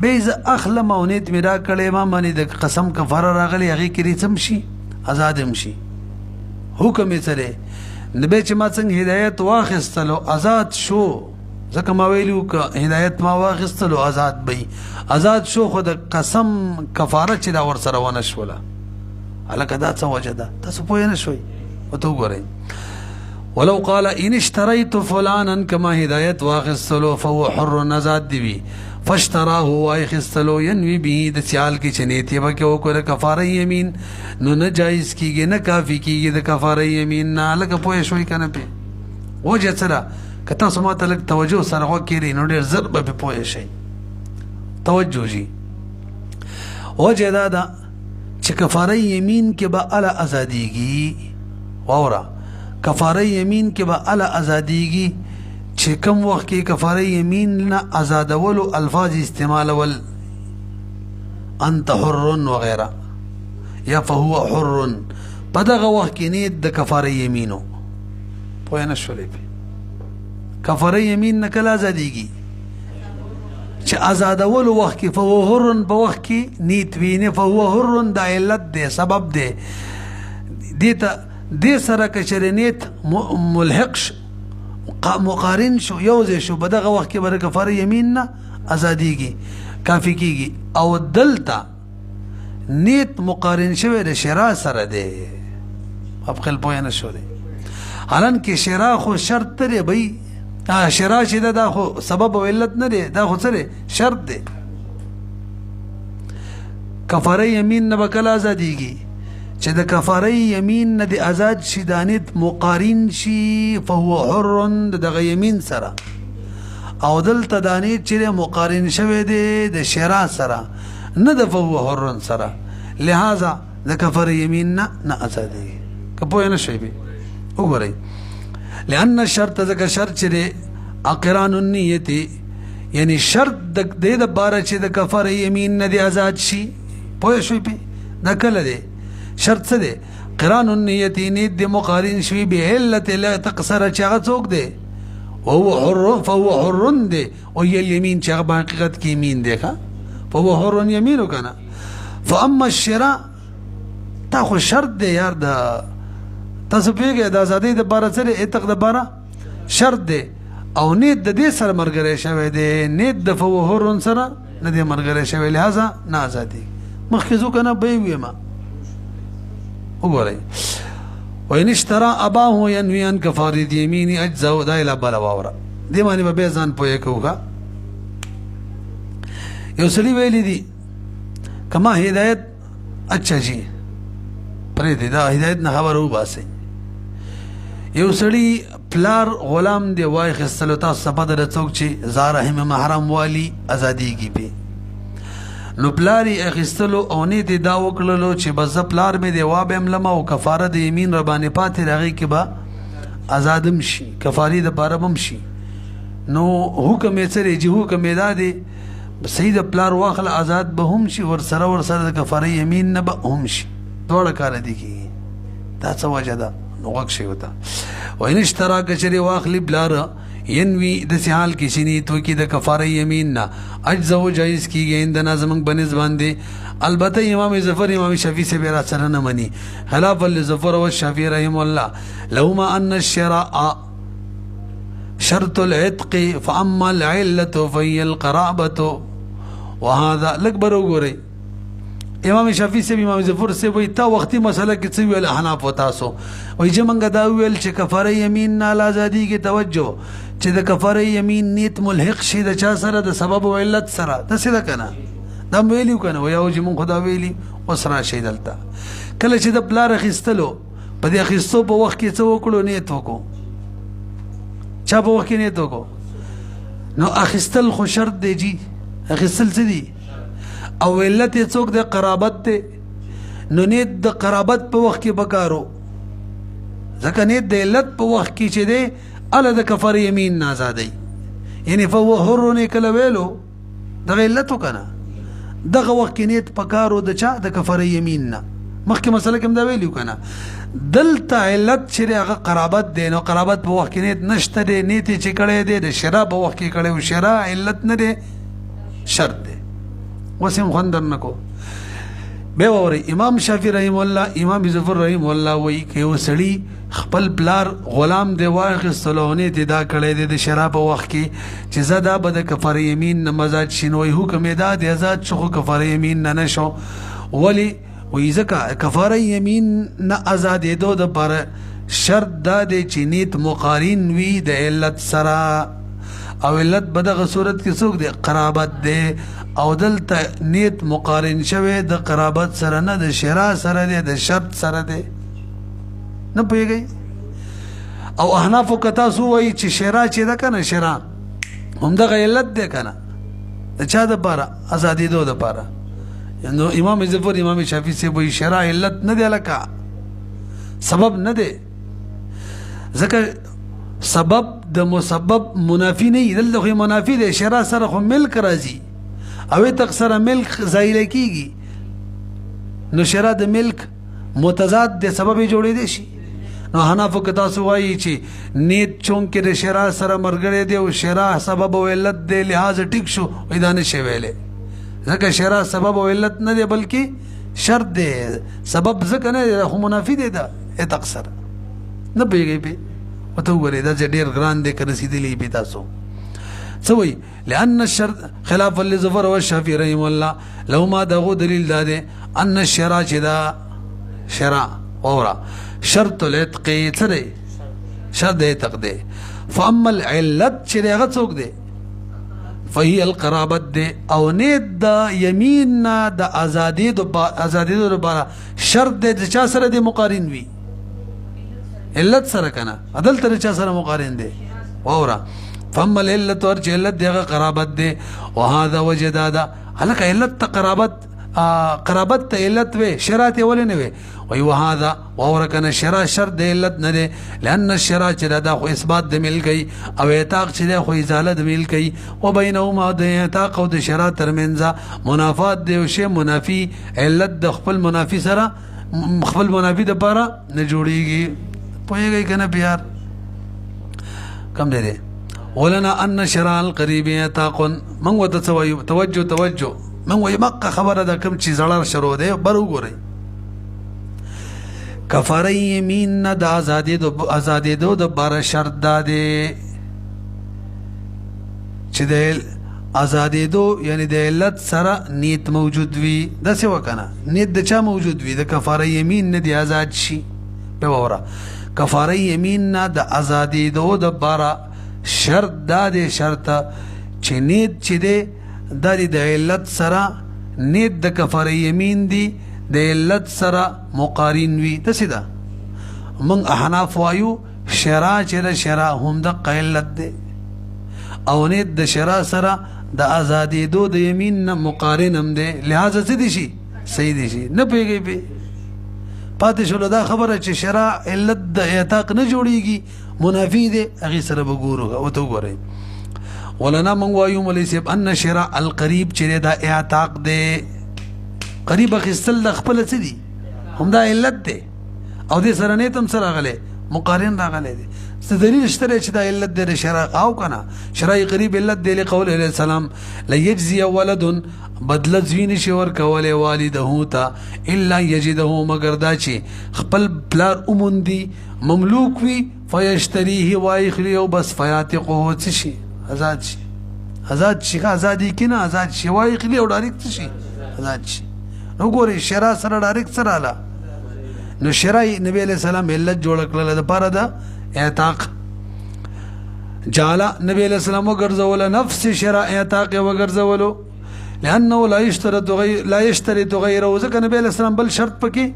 بیز اخلم او نیت می را کړی ما باندې د قسم کفاره راغلی هغې کې ریڅم شي آزاد هم شي حکم یې څه دی نو بیا چې ما څنګه هدایت واخستلو آزاد شو ځکه ما ویلو که هدایت ما واخستلو آزاد بی آزاد شو خو د قسم کفاره چې دا ورسره ونه شوله هلکه دا څه وجه ده تاسو پوه نه شوئ ورته وګورئ ولو قال ان اشتريت فلانا كما هدایت واخستلو فهو حر آزاد دی وي فاشتراه واخستلو ينوي به د سیال کې چنيتي به کې وکړه کفاره یمین نو نه جایز کیږي نه کافی کیږي د کفاره یمین نه لکه پوه شوي کنه په وجه سره که تاسو ما ته لږ توجه سره وکړئ نو ډېر زر به پوه شئ توجه جي وجه دا ده چې کفاره یمین کې به اله ازادیږي واوره کفاره یمین کې به اله ازادیږي چې کوم وخت کې کفاره یمین نه آزادولو الفاظ استعمالول انت حر وغیره یا فهو حر په دغه وخت کې نیت د کفاره یمینو پوه نه شولې کفاره یمین نه کله ازادیږي چې آزادولو وخت کې فهو حر په وخت کې نیت وینه فهو حر د علت دی سبب دی دې سره که نیت ملحق مقارن شو یوځای شو په دغه وخت کې به د کفاره یمین نه ازادیږي کافي کیږي او دلته نیت مقارن شوی د شرع سره دی په خپل پوه نه شو دی حالانکې شرع خو شرط دی بی شرع چې ده دا خو سبب او علت نه دی دا خو څه دی شرط دی کفاره یمین نه به کله ازادیږي چې د کفاره یمین نه د آزاد شي دا نیت مقارن شي فهو حر دغه یمین سره او دلته دا نیت چې مقارن شوی دی د شرع سره نه د فهو حر سره لہذا د کفاره یمین نه ازادیږي که پوه نه شئ وګورئ لأن الشرط ذکر شرط چې دی اقران النیت یعنی شرط د دې دپاره چې د کفاره یمین نه دی آزاد شي پوه شوئ دا کله دی شرط څه دی قران النیت نیت دی مقارن شوی بعلت لا تقصر چې هغه څوک دی فهو حر دی او الیمین چې هغه حقیقت کې یمین دی فهو حر یمینو کنه فاما الشراء تا خو شرط دی یار د تاسو پیږئ د ازادۍ دپاره څه دی عتق دپاره شرط دی او نیت د دې سره ملګری شوی دی نیت د فهو حر سره نه دی ملګری شوی لهذا نه ازادي مخکې ځو که نه به یې ویمه وګورئ وان اشترى اباه ينوي ان كفاره يمين اجزاء دا الى بلا واوره دې باندې به ځان پوهه کوه یو سړي ویلي دي کما هدایت اچھا جی پرې دې دا هدایت نه خبر وباسي یو سړي پلار غلام دی وای خستلو تاسو په دغه څوک چې زارهم محرم والی ازادیږي په نو پلاری اخیستلو او نیت دا وکړلو چې بس پلار مې دی وابم لمه او کفاره د یمین ربانې پاتې راغی کې به آزادم شي کفاري دپاره بم شي نو حکم یې څه دی چې حکم یې دا دی صحیح د پلار واخله آزاد به هم شي ورسره د کفاره یمین نه به هم شي دواړه کاره دي کېږي دا څه وجه ده نو غوږ شي ورته وین اشترا که چېرې واخلي پلاره ینوي داسې حال کې چې نیت وکړي د کفاره یمین نه اجزه و جایز کېږي عندنا زموږ په نس باندې البته امام ظفر امام شافعي صاحب یې راسره نه مني خلافا لظفر والشافعي رحمه الله لهما ان الشراء شرط العتق فاما العله فهي القرابه وهذا لږ بر وګورئ امام شافعي صاحب امام ظفر صاحب وایي تا وختي مسله کې څه ویل احناف و تاسو وایي چې موږ دا وویل چې کفاره یمین نه ازادیږي توجه چې د کفاره یمین نیت ملحق شي د چا سره د سبب او علت سره داسې ده که نه دا م ویلي که نه وایي او چې مونږ خو دا ویلي اوس راشئ دلته کله چې د پلار اخیستلو په دې اخیستو په وخت کې څه وکړو نیت وکړو چا په وخت کې نیت وکړو نو اخیستل خو شرط دی جی اخیستل څه دی او علت یې څوک د قرابت دی نو نیت د قرابت په وخت کې پکارو ځکه نیت د علت په وخت کې چې دی اله د کفاره یمین نه ازادی یعنی فهو حر نه کله ویلو دغه علت که نه دغه وخت کې نیت پکارو د چا د کفاره یمین نه مخکې مسله کې هم دا ویلو کنه دلته علت چې هغه قرابت دی نو قرابت په وخت کې نیت نشته دی نیت چې کړی دی د شرع په وخت کې کړی او شرع علت نه دی شرط دی اوس هم خوند درنه کو بیا وورئ امام شافعي رحم الله امام ظفر رحم الله وایي که یو سړي خپل پلار غلام دی واخیستلو او نیت یې دا کړی دی د شرع په وخت کې چې زه دا به د کفاره یمین نه مزاد شي نو وایي حکم یې دا دی آزاد شو خو کفاره یمین نه نشو ولې وایي ځکه کفاره یمین نه ازادېدو دپاره شرط دا دی چې نیت مقارن وي د علت سره او علت به دغه صورت کې څوک دی قرابت دی او دلته نیت مقارن شوی د قرابت سره نه د شرع سره دی د شرط سره دی نه پوهېږئ او احنافو که تاسو وایي چې شرع چې ده که نه شرع همدغه علت دی که نه د چا دپاره ازادېدو دپاره نو امام ظفر امام شافعي صاحب وایي شرع علت نه دی لکه سبب نه دی ځکه سبب د مسبب منافی نه دلته خو منافی دی شرع سره خو ملک راځي او تک سره ملک زایله کیږي نو شرع د ملک متضاد د سبب جوړې شي نو حنفو که تاسو وایي چې نیت چونکې د شرع سره مرګړی دی او شرع سبب او علت دی لحاظ ټیک شو وایي دا نشي ویلی ځکه شرع سبب او علت نه دی بلکې شرط دی سبب ځکه نه دی خو منافی دی دا تک سره نه پوهېږئ پې ورته وګورئ دا چې ډېر ګران دی که رسېدلی پې تاسو څه وایي لأن الشرط خلاف لظفر والشافعي رحم الله لهما دغو دلیل دا دی ان الشرع چې دا شرع واوره شرط العتق څه دی شرط د عتق دی فاما العلت چې دی هغه څوک دی فهي القرابت دی او نیت د یمین نه د ازادېدو لپاره شرط دی د چا سره دی مقارن وي علت سره کنه عدالت چا سره مقارن دی واوره فاما العلت ور چې علت دی هغه قرابت دی وهذا وجدادا هلکه علت ته قرابت ته علت وي شرع ته ولې نه وي وی وهذا واوره کنه شرع شرط د علت نه دی لأن الشرع چې دا خو اثبات د ملکي او اعتاق چې دا خو ازاله د ملکي وبينهما د اعتاق او د شرع ترمنځ منافات دی او شی منافي علت د خپل منافي سره خپل منافي د پاره نه جوړیږي پوهېږئ کنه پیار کم دی ولنا ان شرع القريب اعتاق من وتسوي توجه من وي مکه خبره ده کوم چې زړه شروع دی بر وګورئ کفاره یمین نه د ازادېدو د باره شرط دا دی چې د ازادېدو یعنی د علت سره نیت موجود وي داسې وکنه نیت د چا موجود وي د کفاره یمین نه دی آزاد شي په وره کفاره یمین نه د ازادېدو د باره شرط دا دی شرط چې نیت چې دی دا دی د علت سره نیت د کفاره یمین دی د علت سره مقارن وي داسې ده موږ احناف وایو شرع چې د شرع هم د علت دی او نیت د شرع سره د ازادېدو د یمین نه مقارن هم دی لہذا څه دی شي صحیح دی شي نه پوهېږئ پې پاتې شوله دا خبره چې شرع علت د اعتاق نه جوړېږي منافی دی هغې سره به ګورو ورته وګورئ ولنا موږ وایو مولوي صاحب ان شرع القریب چې دی دا اعتاق دی قریب اخیستل د خپله څه دي همدا علت دی او دې سره نیت هم څه راغلی مقارن راغلی دی څه دلیل شته دی چې دا علت دی د شرع او که نه شرع قریب علت دی لقول علیه السلام لیجزي ولد بدله زوی نشي ورکولی والده ته الا یجده مګر دا چې خپل پلار وموندي مملوک وي فیشتریه وایخلي او بس فیاتقه څه شي آزاد شي آزاد شي که آزادي کې نه آزاد شي وایخلي او ډایرکټ څه شي آزاد شي نو ګورئ شرع سره ډایرکټ سره راله نو شرع نبی علیہ السلام علت جوړ کړله دپاره د اعتاق جعله نبی علیہ السلام وګرځوله نفس شرع اعتاق یې وګرځولو لأنه لا يشترط غیره ځکه نبی علیہ السلام بل شرط پکې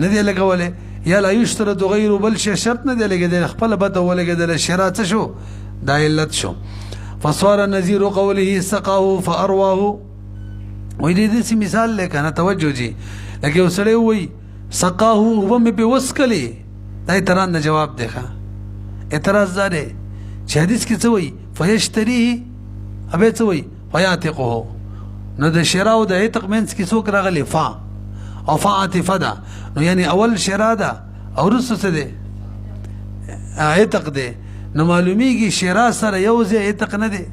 نه دی لګولی یا لا یشترط غیره بل شرط نه دی لګېدلی خپله بته ولګېدله شرع څه شو دا علت شو فصار نظیر قوله سقاه فارواه وی دې مثال دی که نه توجه جي لکه یو سړی ووایي سقاه اوبه مې پې وڅکلې دا اعتراض نه جواب دی ښه اعتراض دا دی چې حدیث کې څه وایي فیشتریه ابې څه وایي فیاتقه نو د شرع او د عتق منځ کې څوک راغلی فا او فا عاطفه ده نو یعنی اول شرا ده او رسو څه دی عتق دی نو معلومیږي شرا سره یو ځای عتق نه دی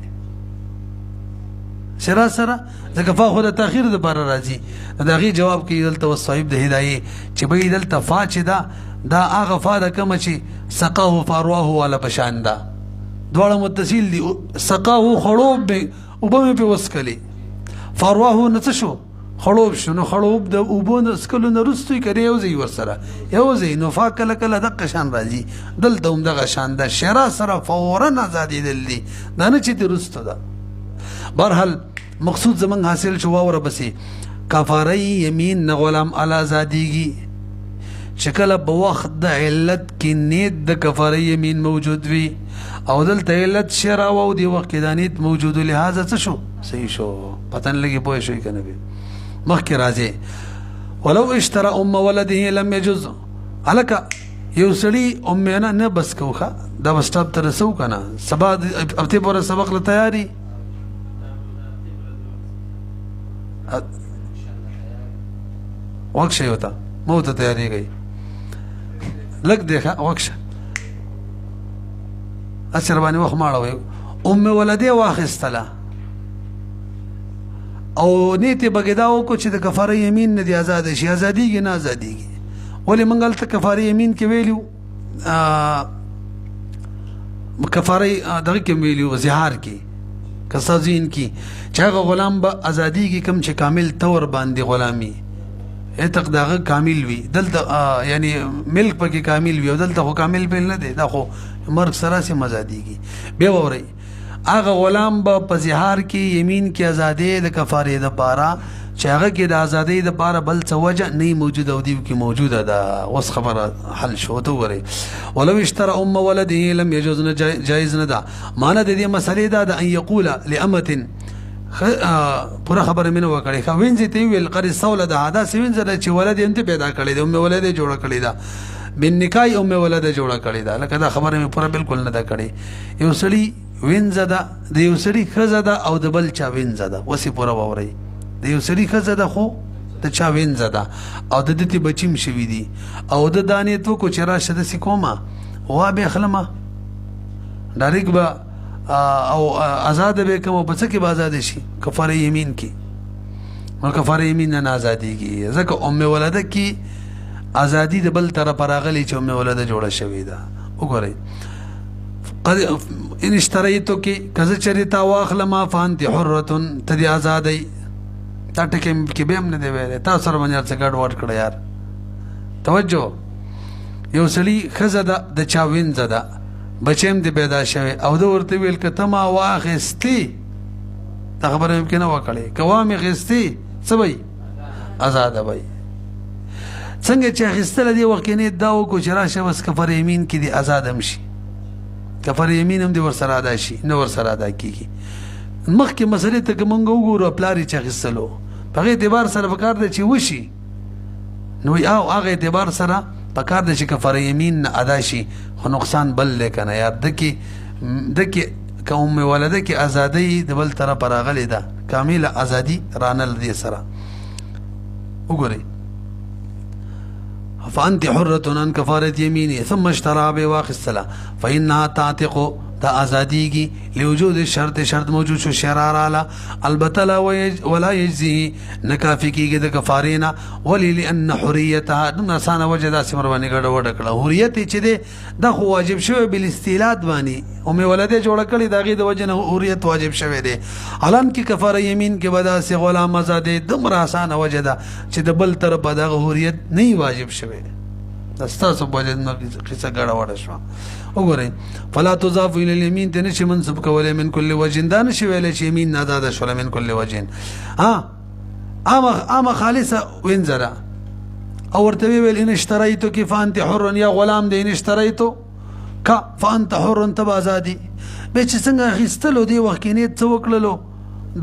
شرا سره ځکه فا خو د تاخیر د بار راځي دا غي جواب کوي دلته وصایب د هدايه چې به دلته فا چې دا هغه فا د کوم چې سقاه فارواه ولا پشان ده دواړه متصل دي سقاه خړوب به وبم په وسکلي فارواه نه څه شو خړوب شو نو خړوب د وبون سکلو نه رستوي کړي یو ځای ورسره یو ځای نو فا کله کله د قشان راځي دلته هم دغه شان ده شرا سره فورا آزادي دي دا نه چې درسته ده برحال مقصود زمنګ حاصل شو وره بسې کفاره یمین نه غلام ال آزادیږي شکل په وخت د علت کې نیت د کفاره یمین موجود وي او دلته علت شرع او دی وخت کې د نیت موجود لهذا څه شو صحیح شو پتن لګي پوه شوي کنه به مخکې راځي ولو اشترى ام ولده لم يجوز الک یو سړی امینه نه بس کوخه دا وسټاپ تر سو کنه سبا ابته پر سبق له تیاری وقت ہوتا موت تیاری گئی لگ دیکھا وقت اچھا ربانی وقت ماڑا ہوئے ام ولده واخستلا او نیتی بگداو کو چې د کفاره یمین نه دی آزاد شي آزادیږي نه آزادیږي ولی منګل ته کفاره یمین کې ویلو کفاره دغه کې ویلو زهار کې کسازین کی چاغه غلام به ازادي کی کم چې کامل تور باندې غلامی اتق دغه کامل وی دلته یعنی ملک پکې کامل وی دلته خو کامل بل نه دی دا خو مرګ سره سي مزادي کی به ووري هغه غلام به په زهار کې یمین کې ازادي د کفاره د پاره چې هغه کې د ازادي د پاره بل څه وجه نه موجوده او دی کې موجوده ده وس خبره حل شو ته وره ولو اشترى ام ولده لم يجوز جائز نه ده معنی د دې مسلې ده ان يقول لامه پورا خبره مینه وکړي خو وینځي تی ویل قری سوله ده دا سوینځه چې ولد انت پیدا کړی د ام ولده جوړه کړی ده بن نکای ام ولده جوړه کړی ده لکه دا خبره مې پورا بالکل نه ده کړی یو سړی وینځه ده د یو سړی خزه ده او د بل چا وینځه ده وسی پورا ووري د یو سړي خزه ده خو د چا وینځه ده او د دې بچیم شوي دي او د دانې تو کو چې راشه داسې کومه وا به خلمه ډایرک به او آزاد به کوم په څه کې به آزاد شي کفاره یمین کې نو کفاره یمین نه آزادیږي ځکه ام ولده کې آزادي د بل طرف راغلی چې ام ولده جوړه شوې ده وګورئ قد ان اشتریتو کې کزه چریتا واخلما فانت حره تدي آزادي تا ټکه کې به هم نه دی ویل تاسو سره باندې څه ګډ وډ کړ یار توجه یو سړي خزه د چا وینځه ده بچیم دی پیدا شوی او د ورته ویل کته ما واخستی تا خبره ممکن نه وکړي کوامه غستی سبي آزاد وای څنګه چې غستل دی وخت نه دا و کو چې راشه بس کفر یمین کې دی آزاد هم شي کفر یمین هم دی ور سره ادا شي نو ور سره ادا کیږي مخکې مسلې ته کومنګ وګورو پلاری چې غسلو په اعتبار سره وکړ د چې وشي نو او هغه اعتبار سره پکار د چې کفاره یمین نه ادا شي خو نقصان بل لیکنه یار دکی کوم ولده کې ازادي د بل طرف راغلی ده کامل ازادي رانل دي سره وګورئ فانت حره عن كفاره يمينه ثم اشترى بواقع الصلاه فانها تعتق دا آزادیگی لوجود شرط موجود شو شرار آلا البته ولا یجزی نکافی کیگی دا کفارینا ولی لأن حریتها دم نسانا وجه دا سمر بانی گڑا وڑا کڑا حریتی چی دے دا خو واجب شوی بالاستیلات بانی امی ولده جوڑا کڑی دا غی دا وجه حریت واجب شوی دے علان کی کفار یمین کی بدا سی غلام ازادے دم راسانا وجه دا چی دا بل طرف دا حریت نہیں واجب شوی دے دستا سب وجه دا قصہ گڑا وڑا شوا وګورئ فلا تضاف الى اليمين تنشي منصب کوله من كل وجه دا نشي ویل چې یمین نه آزاد شول من كل وجه اما خالصه وینځره او ورته ویل ان اشتريتو كيف انت حر يا غلام دین اشتريتو کا فانت حر تب آزادي به چې څنګه غستلو دی وخت نه څه وکړلو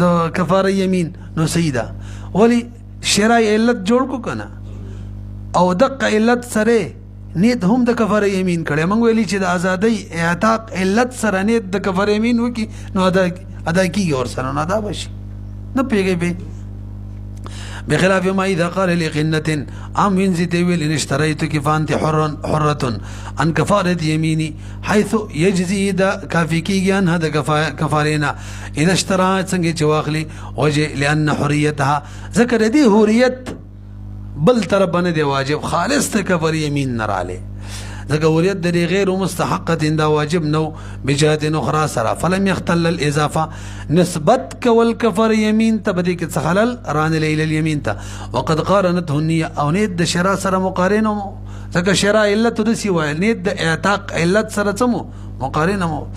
د کفاره یمین نو سیدا ولی شرای علت جوړ کو کنه او دقه علت سره نیت هم د کفاره یمین کړي موږ ویلي چې د ازادۍ اعتاق علت سره نیت د کفاره یمین وکي نو ادا کیږي اور سره نه ادا بشي نه پیږي به بخلاف ما اذا قال لقنه عام وینځي ته ویل ان اشتريتك فانت حره ان كفاره يميني حيث يجزي دا کافی کیږي ان هدا کفارینا اذا اشترى څنګه چې واخلي وجه لان حريتها ذکر دي حریت بل طرف باندې دی واجب خالص ته کفر یمین نراله ذکر حریت د غیر مستحقه دا واجب نو بجهت اخرى سرا فلم يختل الاضافه نسبت کول کفر یمین ته بدی کې خلل ران الى اليمين ته وقد قارنته النيه او نیت د شرع سره مقارنه ذکر شرع علت د سی وای نیت د اعتاق علت سره سمو مقارنه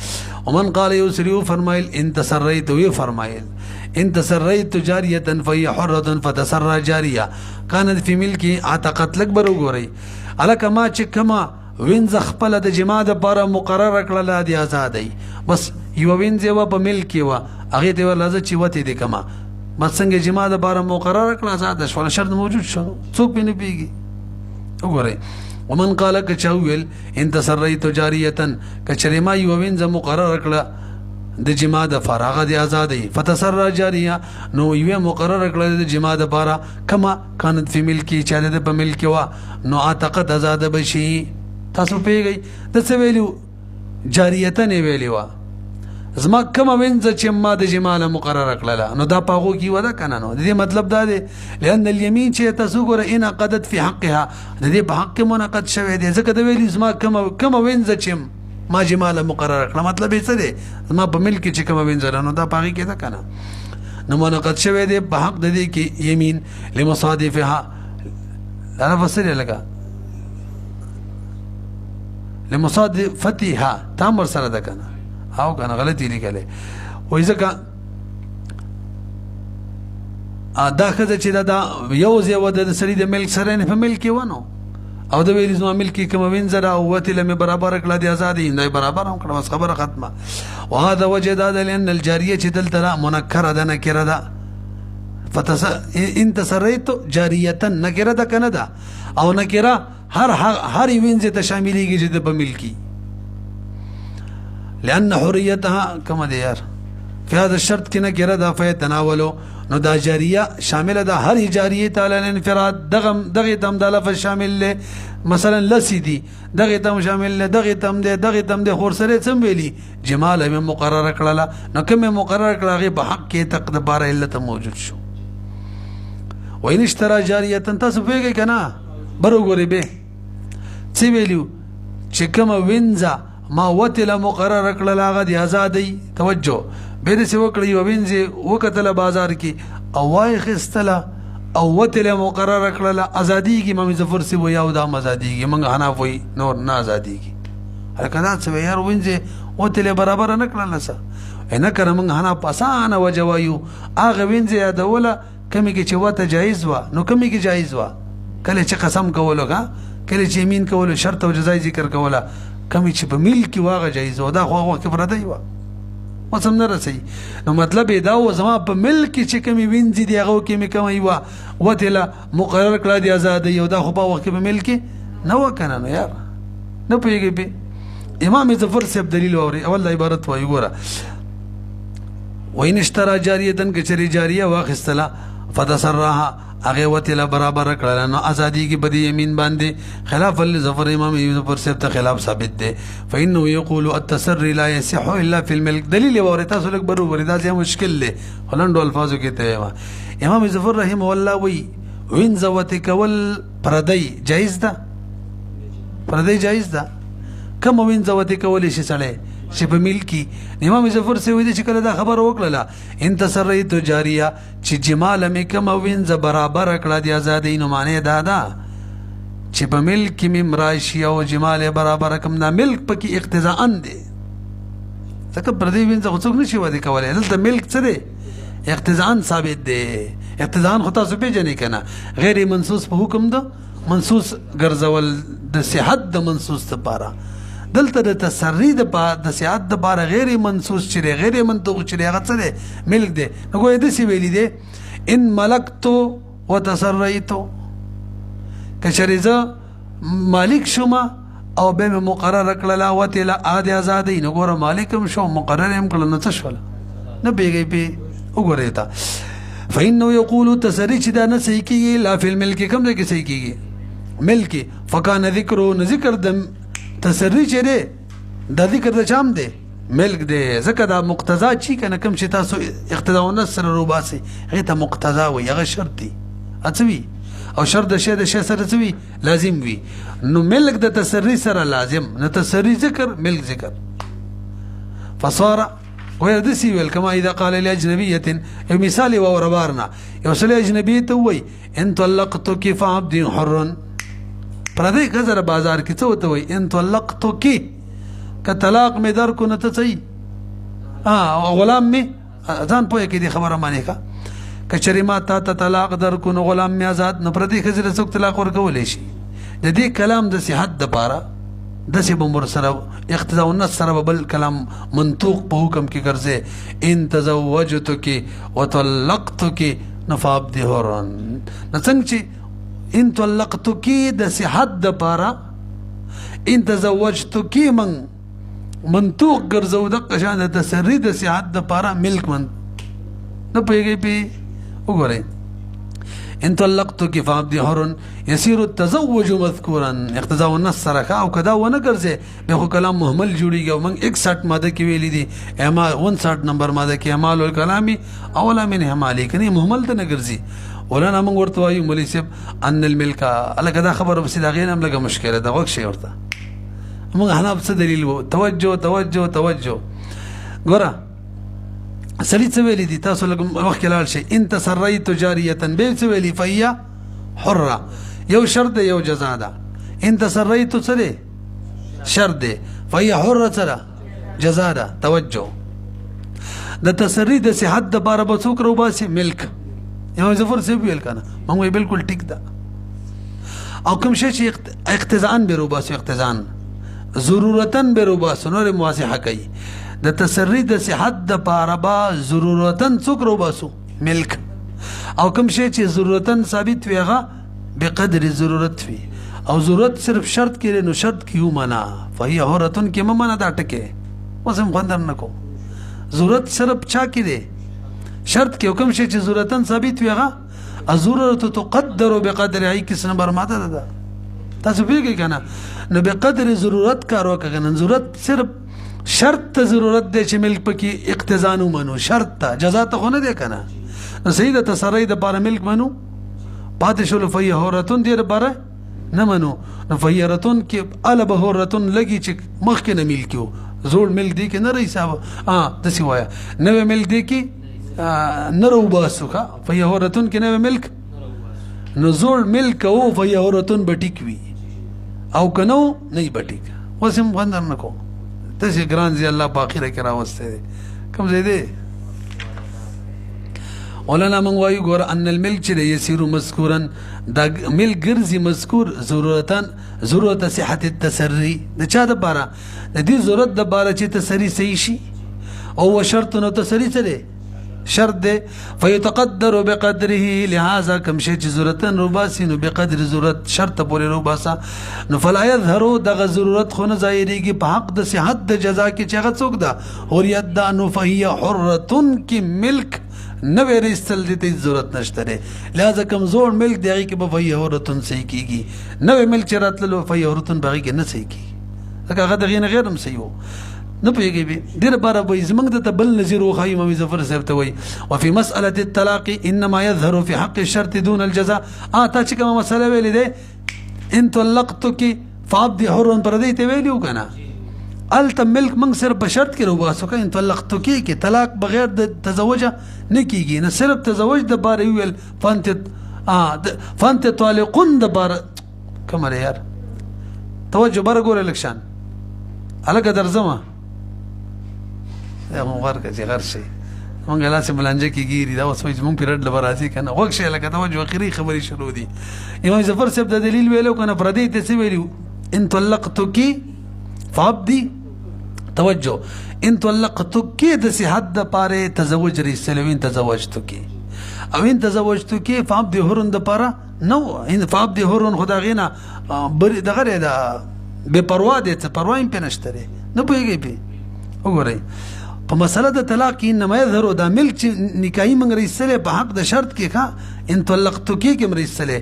ومن قال يسري فرمایل ان تسريت وي فرمایل ان تسريت جاريه فهي حره فتسرى جاريه كانت في ملكي عتقت لك برو ګوري الک ما چې کما وینځ خپل د جما د لپاره مقرره کړل دی آزادۍ بس یو وینځ و په ملک و هغه دی ولازم چې وته دی کما بس څنګه جما د لپاره مقرره کړل آزاد شو شرط موجود شو څوک نه پیږي وګورئ ومن قال كچاويل ان تسريت جاريه كچرما یو وینځ مقرره کړل د جما د فراغ دی آزادۍ فتسرى جاریه نو یو مقرره کړل د جما د لپاره کما كانت في ملکی چاله د په ملک و نو اعتقد آزاد بشي تاسو پیږئ د څه ویلو جاریته نه ویلو زما کوم وینځ چې ما د جمال مقرره کړل نو دا پاغو کی ودا کنه نو د دې مطلب دا دی لئن اليمين چې تاسو ګره ان قدت في حقها د دې په حق منعقد شوی دی ځکه د ویلې زما کوم وینځ چې ما جمال مقرره کړل مطلب یې څه دی زما په ملک چې کوم وینځ نو دا پاغي کې دا کنه نو منعقد شوی دی په حق د دې کې یمین لمصادفها انا فسر لك لمصادفتها تامر سره ده کنه او کنه غلطی لیکله وای ځکه دا خزه چې دا یو ځای و د سړي د ملک سره نه په ملک ونه او د ویل زما ملک کوم وینځره او وته لمه برابر کړه د آزادۍ نه برابر هم کړه بس خبره ختمه وهذا وجه دا لان الجاريه چې دل ترى منکره ده نکره ده ان تسريت جاريه نکره ده کنه ده او نکره هر وینځ ته شاملېږي چې د په ملکی لأن حريتها كما ديار في هذا الشرط كنا كردا فيتناولوا نو دا جاريه شامل ده هر جاريه تعالى الانفراد دغه تم د لفظ شامل له مثلا لسيدي دغه تم شامل له دغه تم ده خور سره سم ویلي جمال من مقرره کړه نو کوم مقرره کړه په حق کې تقدبار علت موجود شو وین اشترى جاريه تاسو پیږئ کنه برو ګوري به څه ویلو چې کوم وینځه ما وتل مقرره کړل هغه د آزادۍ توجه به دې وکړي یو وینځي وکتل بازار کې او وای خستله او وتل مقرره کړل آزادۍ کې مې ظفر سی و یو د آزادۍ کې موږ حناف وي نور نه آزادۍ کې هرکدا څه یار وینځي وتل برابر نه کړل سه نه کړه موږ حناف اسانه وجوایو هغه وینځي یادوله کمی کې چې وته جایز و نو کمی کې جایز و کله چې قسم کولو کله چې یمین کولو شرط او جزای ذکر کوله کمی چې په ملک واغه جایز و دا خو کفر دی و وسم نه رسي نو مطلب دا و زما په ملک چې کمی وینځي دی هغه کې کمی و وتله مقرر کړه دی آزاد یو دا خو په وخت په ملک نه وکنه نو یار نه پیږي به امام ظفر سے دلیل اوري اول عبارت وایي ګوره وین اشترى جاریه کچری جاریه واخستلا فتسرها اغه وتله برابر کړل نو ازادي کې بدی یمین باندې خلاف الظفر امام ظفر سے ته خلاف ثابت ده فانه يقول التسري لا يصح الا في الملك دلیل ورته سلک برو وردا ځه مشکل له هلندو الفاظو کې ته امام ظفر رحم الله وی وین زوت کول پردی جایز ده پردی جایز ده کوم وین زوت کول شي سړی چې په ملکی امام ظفر سے وې چې کله دا خبر وکړه ان تسریت جاریه چې جمال مې کوم وینځ برابر کړه د آزادۍ نو معنی دا ده چې په ملک مې مراشي او جمال برابر کوم دا ملک پکې اقتضاء دي ځکه پر دې وینځ څوک نشي ودی کولای دلته ملک څه دی اقتضاء ثابت دی اقتضاء خو تاسو پیژنئ کنه غیر منصوص په حکم ده منصوص ګرځول د صحت د منصوص لپاره دلته د تسری د صحت د بار غیر منصوص چره غیر منطوق چره هغه څه دی ملک دی نو کوی د سی ویلی دی ان ملکتو وتسریتو کچریزه مالک شوم او به مقرر کړل او ته لا عادي آزادۍ نو ګوره مالکم شو مقرر هم کړل نو څه شول نه پیږي په وګورئ تا فإنه يقول تسری چې دا نه صحیح کېږي لا فی الملک کوم ځای کې صحیح کېږي ملک فکان ذکر ذکر د تسری چې دی دا ذکر د چام دی ملک دی ځکه دا مقتضا چې کنه کوم چې تاسو اقتضاء النص سره روباسي هغه ته مقتضا وي هغه شرط دی اڅوي او شرط د شی سره څوي لازم وي نو ملک د تسری سره لازم نه تسری ذکر ملک ذکر فصار ويردسي ويل كما إذا قال لأجنبية مثالي وربارنا يوصل أجنبية وي إن طلقتك فعبد حر پردی گذر بازار کی څه وته وي ان طلقتك کطلاق می در کو نته صحیح غلام می ځان پوهه کې دي خبره مانی کا کچری ما تا طلاق در کو غلام می آزاد نه پردی خزر څوک طلاق ورکول شي د دې کلام د صحت د پاره د سی بمر سره اقتضاء النص سره بل کلام منطوق په حکم کې ګرځي ان تزوجتك وطلقتك نفاب دي هورن نڅنګ چې ان طلقتك د صحت د پاره ان تزوجتك من منطوق ګرځو د قشان د تسری د صحت د پاره ملک من نه پیږي پی وګورئ ان طلقتك فعبد حر يصير التزوج مذكورا اقتضاء النص سره او کدا ونه ګرځي به کلام محمل جوړیږي او من 61 ماده کې ویلي دي اما 59 نمبر ماده کې اعمال الکلامي اولا من اعمال کني محمل ته نه ګرځي ولنا من ورته وایو مولوی صاحب ان الملك الګه دا خبره بس دا غین هم لګه مشکله دا وښه شي ورته موږ حنا په دلیل وو توجه ګوره سړی څه ویلي دي تاسو لږ وخت لاړ شي ان تسريت جاريه به څه ویلي فهي حره یو شرط یو جزاء ده ان تسريت سره شرط ده فهي حره سره جزاء ده توجه د تسری د صحت د بار به څوک روباسي ملک یو ظفر سی ویل کنه موږ بالکل ټیک ده او کوم شی چې اقتضاءن به روباسي اقتضاءن ضرورتن به روباسي نور مواسحه کوي د تسری د صحت د پاره با ضرورتن څوک روباسو ملک او کوم شی چې ضرورتن ثابت ویغه بقدر ضرورت وی او ضرورت صرف شرط کې نو شرط کیو معنا فهي حرتن کې معنا دا ټکه وسم خوندر نکو ضرورت صرف چا کې دی شرط کې کوم شی چې ضرورتن ثابت ویغه الضرورت تقدر بقدر ای کس نمبر ماده ده تاسو پیږئ کنه نو بقدر ضرورت کارو کنه ضرورت صرف شرط ته ضرورت دی چې ملک پکې اقتضا نو منو شرط ته جزا ته خو نه دی کنه نو صحیح د تسری د بار ملک منو پاتې شول فهي حرتن دی بار نه منو نو فهي حرتن کې ال به حرتن لګي چې مخ کې نه ملکیو زوړ ملک دی کې نه رہی صاحب تاسو وایا نو ملک دی کې نه رو باسو کا فهي حرتن کې نو ملک نو زوړ ملک او فهي حرتن بټیک وی او کنو نه بټیک وسم خوندر نکو تاسو ګران زی الله په اخره کې راوسته کوم زی دی ولنا من وایو ګور ان الملک چې یسیر مذکورا دا ملک ګرځي مذکور ضرورت صحت التسری د چا د بارا د دې ضرورت د بارا چې تسری صحیح شي او شرط نو تسری سره شرط ده فيتقدر بقدره لهذا كم شيء ضرورت روباسي نو بقدر ضرورت شرط پورې روباسا نو فلا يظهر دغه ضرورت خو نه ظاهريږي په حق د صحت د جزا کې چې هغه څوک ده حریت ده نو فهي حرتن کی ملک نو ورستل دي ضرورت نشته لہذا کمزور ملک دی کې په فهي حرتن صحیح کیږي نو ملک چرته لو فهي حرتن باغی کې نه صحیح کیږي هغه دغه غیر هم صحیح وو نه پیږي به ډیر بار به زمنګ د تبل نظیر او خای امام ظفر صاحب ته وای او په مساله الطلاق انما يظهر في حق الشرط دون الجزاء تا چې کومه مسله ویلې ده ان طلقتك فعبد حر پر دې ته ویلو کنه الت ملک من صرف بشرط کې روباسو که ان طلقتك کې طلاق بغیر د تزوج نه کیږي نه صرف تزوج د بار ویل فانت طالقون د بار کومه یار توجه بار ګور الکشان الګ درځما یا مونږ ورکه چې غر شي مونږ لاسه بلانجه کې ګيري دا اوس مونږ پیرډ لبرازي کنه وښ شي لکه توجه اخري خبري شروع دي امام ظفر صاحب د دلیل ویلو کنه پردي ته سی ویلو ان طلقتك فعبدي توجه ان طلقتك د صحت د پاره تزوج رسلوین تزوجتك او ان تزوجتك فعبدي هرن د پاره نو ان فعبدي هرن خدا غینا دغه دا بے پروا دي ته پروا هم پنشتره نه پويږي په وګورئ په مسله د طلاق کې انما يظهر دا ملک چې نکاحي موږ رسله په حق د شرط کې ښه ان طلقتکی کې موږ رسله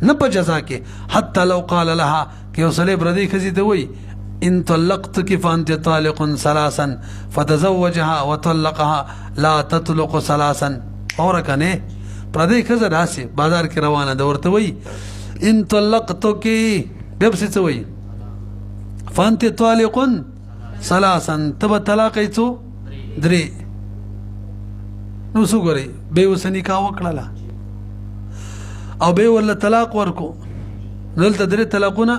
نه په جزا کې حتی لو قال لها کې وسله بردي خزي ته وي ان طلقتك فانت طالق ثلاثا فتزوجها وطلقها لا تطلق ثلاثا اور کنه پردي خزه راسي بازار کې روانه د ورته وي ان طلقتك به څه وي فانت طالق ثلاثا تب طلاق ایتو درې نو وګورئ به اوس نکاح وکړه او به ول طلاق ورکو دلته درې طلاقونه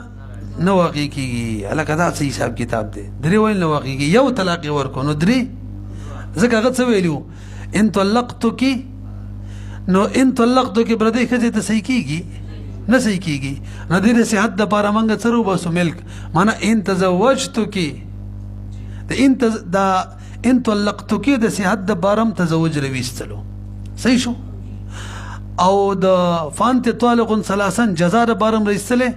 نو واقع کیږي الکه دا څه حساب کتاب دی درې ویل نو واقع کیږي یو طلاق ورکو نو درې ځکه هغه څه ویلو ان طلقتك نو ان طلقتك بردي خزه ته صحیح کیږي نه صحیح کیږي نه دې صحت د پاره منګ سره وباسو ملک معنا ان تزوجتك د انت دا ان طلقتك د صحت د بارم تزوج رويستلو صحیح شو او د فانت طالق ثلاثا جزاء د بارم رسله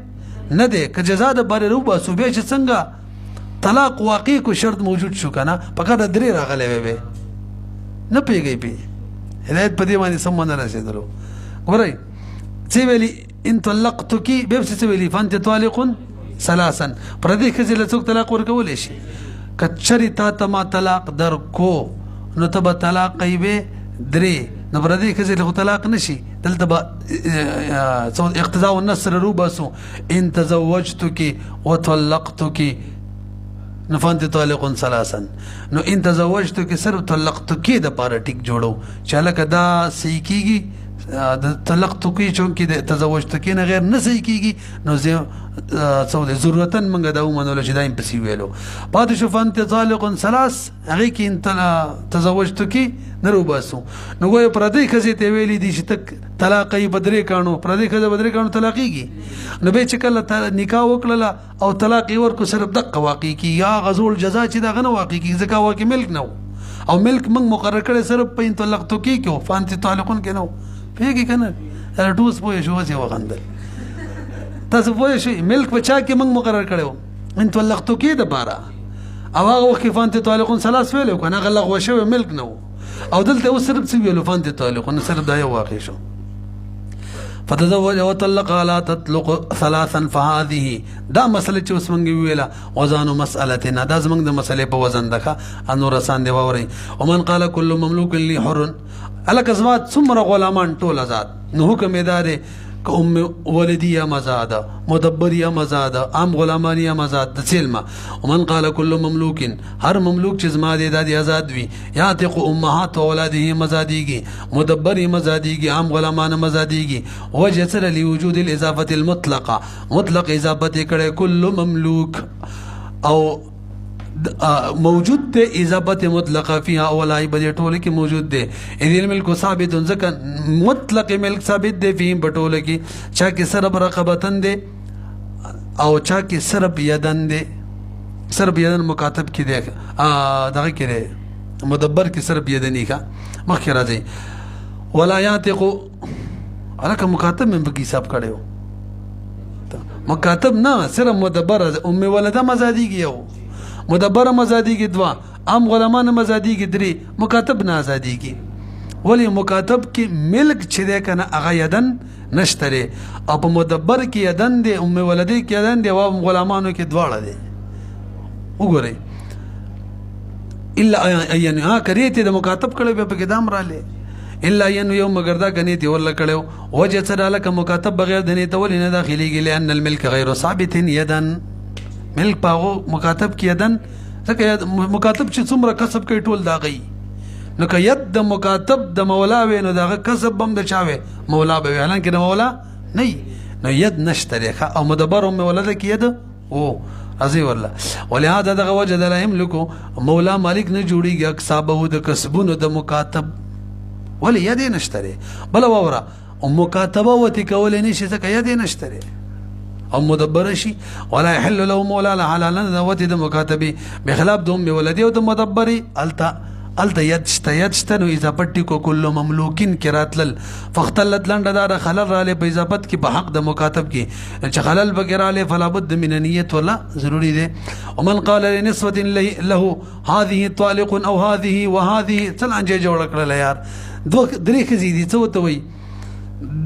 نه ده که جزاء د بار رو باسو به چې څنګه طلاق واقع کو شرط موجود شو کنه پکړه درې راغلې وي نه پیږي پی هدایت په دې باندې سم نه رسیدلو ګورئ چې ویلي ان طلقتك به څه ویلي فانت طالق ثلاثا پر دې کې چې څوک طلاق ورکول شي کچری تا تما طلاق در کو نو تب طلاق قیبه درې نو پر دې کې چې طلاق نشي دلته با اقتضاء النصر رو باسو ان تزوجتك وطلقتك نفانت طالق ثلاثا نو ان تزوجتك صرف طلقتك د پاره ټیک جوړو چې لکه دا صحیح کیږي د طلقتك چونکې د تزوجتك نه غیر نه صحیح کیږي نو څو د ضرورتن منګه دا ومنول چې دا امپسی ویلو پاتې شو فانت طالق ثلاث هغه کې ان تزوجتك نه رو باسو نو ګویا پر دې خزه ته ویلي دي چې تک طلاق یې بدرې کانو پر دې خزه بدرې کانو طلاقيږي نو به چې کله نکاح وکړه او طلاق یې ورکو صرف دقه واقع کی یا غزول جزا چې دا غنه واقع کی ځکه واقع ملک نو او ملک موږ مقرر کړی صرف په ان طلقتك کې فانت طالقون کې نو پیږي کنه ټوس پوه شو چې وغندل تاسو پوه شئ ملک په چا کې موږ مقرر کړو ان طلقتك د بارا او هغه وخت فانت طالقون ثلاث ویلو کنه غلغ وشو ملک نو او دلته اوس صرف څه ویلو فانت طالقون صرف دا یو واقع شو فتزوج وطلق لا تطلق ثلاثا فهذه دا مسله چې اوس موږ ویلا وزن مسالتنا دا زموږ د مسلې په وزن دغه انو رسان دی ووري ومن قال كل مملوك لي حر الک ازمات ثمر غلامان ټول آزاد نو حکم ادارې ام ولدیه مزاده مدبریه مزاده عام غلامانیه مزاد د سلمه ومن قال كل مملوك هر مملوک چې زما د آزاد وي یاتق امهات اولاده مزادیږي مدبری مزادیږي عام غلامان مزادیږي وجه سره لوجود الاضافه المطلقه مطلق اضافه کړي كل مملوک او موجود ده اضافه مطلقه فيها اولای بده ټوله کې موجود ده اذ الملك ثابت ځکه مطلق ملک ثابت ده فيه بټوله کې چا کې سرب رقبتن ده او چا کې سرب یدن ده سرب یدن مکاتب کې ده دغه کې ده مدبر کې سرب یدنی کا مخکې راځي ولا ياتق الک مکاتب من بکی حساب کړو مکاتب نه صرف مدبر ام ولده مزادیږي یو مدبر مزادیږي دوا عام غلامان مزادیږي درې مکاتب نه ازادیږي ولی مکاتب کې ملک چې ده کنه هغه یدن نشتره او په مدبر کې یدن دي ام ولده کې یدن دي او غلامانو کې دواړه دي وګورئ الا اين کریته د مکاتب کړي په کې دام رااله الا ين يوم مگر دا کني دی ول کړو وجه سره لك مکاتب بغیر د نیت ول نه داخليږي لان الملك غیر ثابت يدا ملک پاغو مکاتب کې یدن ځکه مکاتب چې څومره کسب کوي ټول دا غي نو که ید د مکاتب د مولا وي نو دغه کسب بم د چاوي مولا به اعلان کړي مولا نه نو ید نشته او مدبر هم ولده کې ید او ازي والله ولهذا دغه وجه د لا یملکو مولا مالک نه جوړیږي اکسابه د کسبونو د مکاتب ولی ید نشته بل وره مکاتبه وتی کول نشي ځکه ید نشته او مدبر شي ولا يحل له مولا حلالا ذوات د مکاتبه بخلاف دوم ولدي او د مدبري التا الته ید شته نو اضافت ټکو کل مملوکین کې راتلل فاختلت لنډه دار خلل رالی په اضافت کې په حق د مکاتب کې چې خلل بغیر رالی فلا بد من نیت ولا ضروری دی. ومن قال لنسوة له هذه طالق او هذه وهذه څلانجه جوړ کړل یار دوه درې خزي دي څه وته وي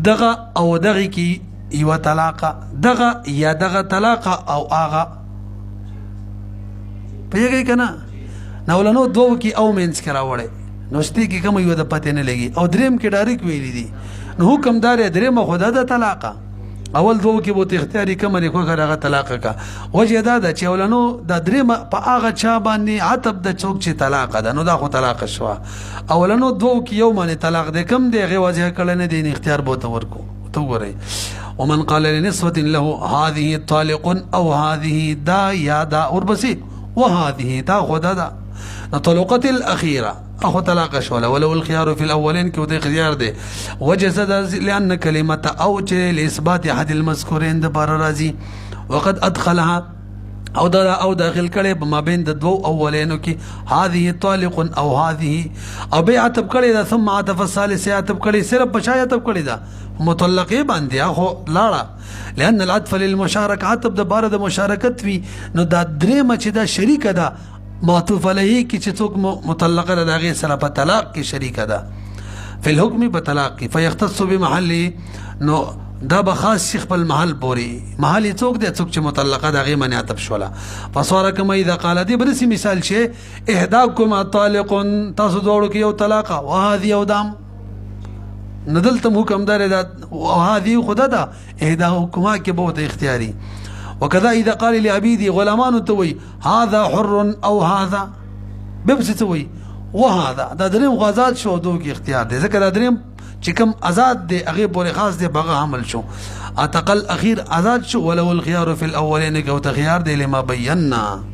دغه او دغه کې یو طلاق دغه یا دغه طلاق او اغه پیږي کنه نو ولنو دوه کې او مینس کرا وړي نو ستې کې کوم یو د پته نه لګي او دریم کې ډایرک ویلې دي نو حکم دار دریم خدا د طلاق اول دوه کې بوت اختیاري کوم نه کوه هغه طلاق کا وجه دا د چولنو د دریم په هغه چا باندې عتب د چوک چې طلاق ده نو دا خو طلاق شو اولنو دوه کې یو باندې طلاق ده کم دی غي وجه کړه نه دي اختیار بوت ورکو تو غري. ومن قال لنسوة له هذه طالق او هذه دا یا دا اور بسي وهذه دا خدا دا طلقت الاخيره اخو طلاق شوله ولو الخيار في الاولين كو دي خيار دي وجزد لان كلمه او لاثبات احد المذكورين د بار راضي وقد ادخلها او داخل کړي په مابین د دوه اولینو کې هذه طالق او هذه او به عتب کړي دا ثم عتف الثالث عتب کړي صرف بشای عتب کړي دا مطلقه باندې اخو لاړه لان العطف للمشاركه عتب د بار د مشارکت وی نو دا درې مچ دا شریک ده معطوف علیه کی چې څوک مطلقه ده هغه سره په طلاق کې شریک ده فی الحكم بطلاق فيختص بمحله نو دا به خاص شیخ په محل پوری محل څوک دی څوک چې مطلقه ده هغه منی عتب شولا فصار کما اذا قال دي برسی مثال شي احداكم طالق تاسو دوړو کې یو طلاق او هذه یو دام ندلتم حکم دار ده او هذه خدا ده احداكما کې بہت اختیاري وكذا اذا قال لعبيدي غلامان توي هذا حر او هذا ببس توي وهذا دا دریم غازات شو دو کې اختیار دي ذکر دریم چې کوم آزاد دي هغه پورې خاص دي بغه عمل شو اتقل اخير آزاد شو ولو الخيار في الاولين کو تخيار دي لما بينا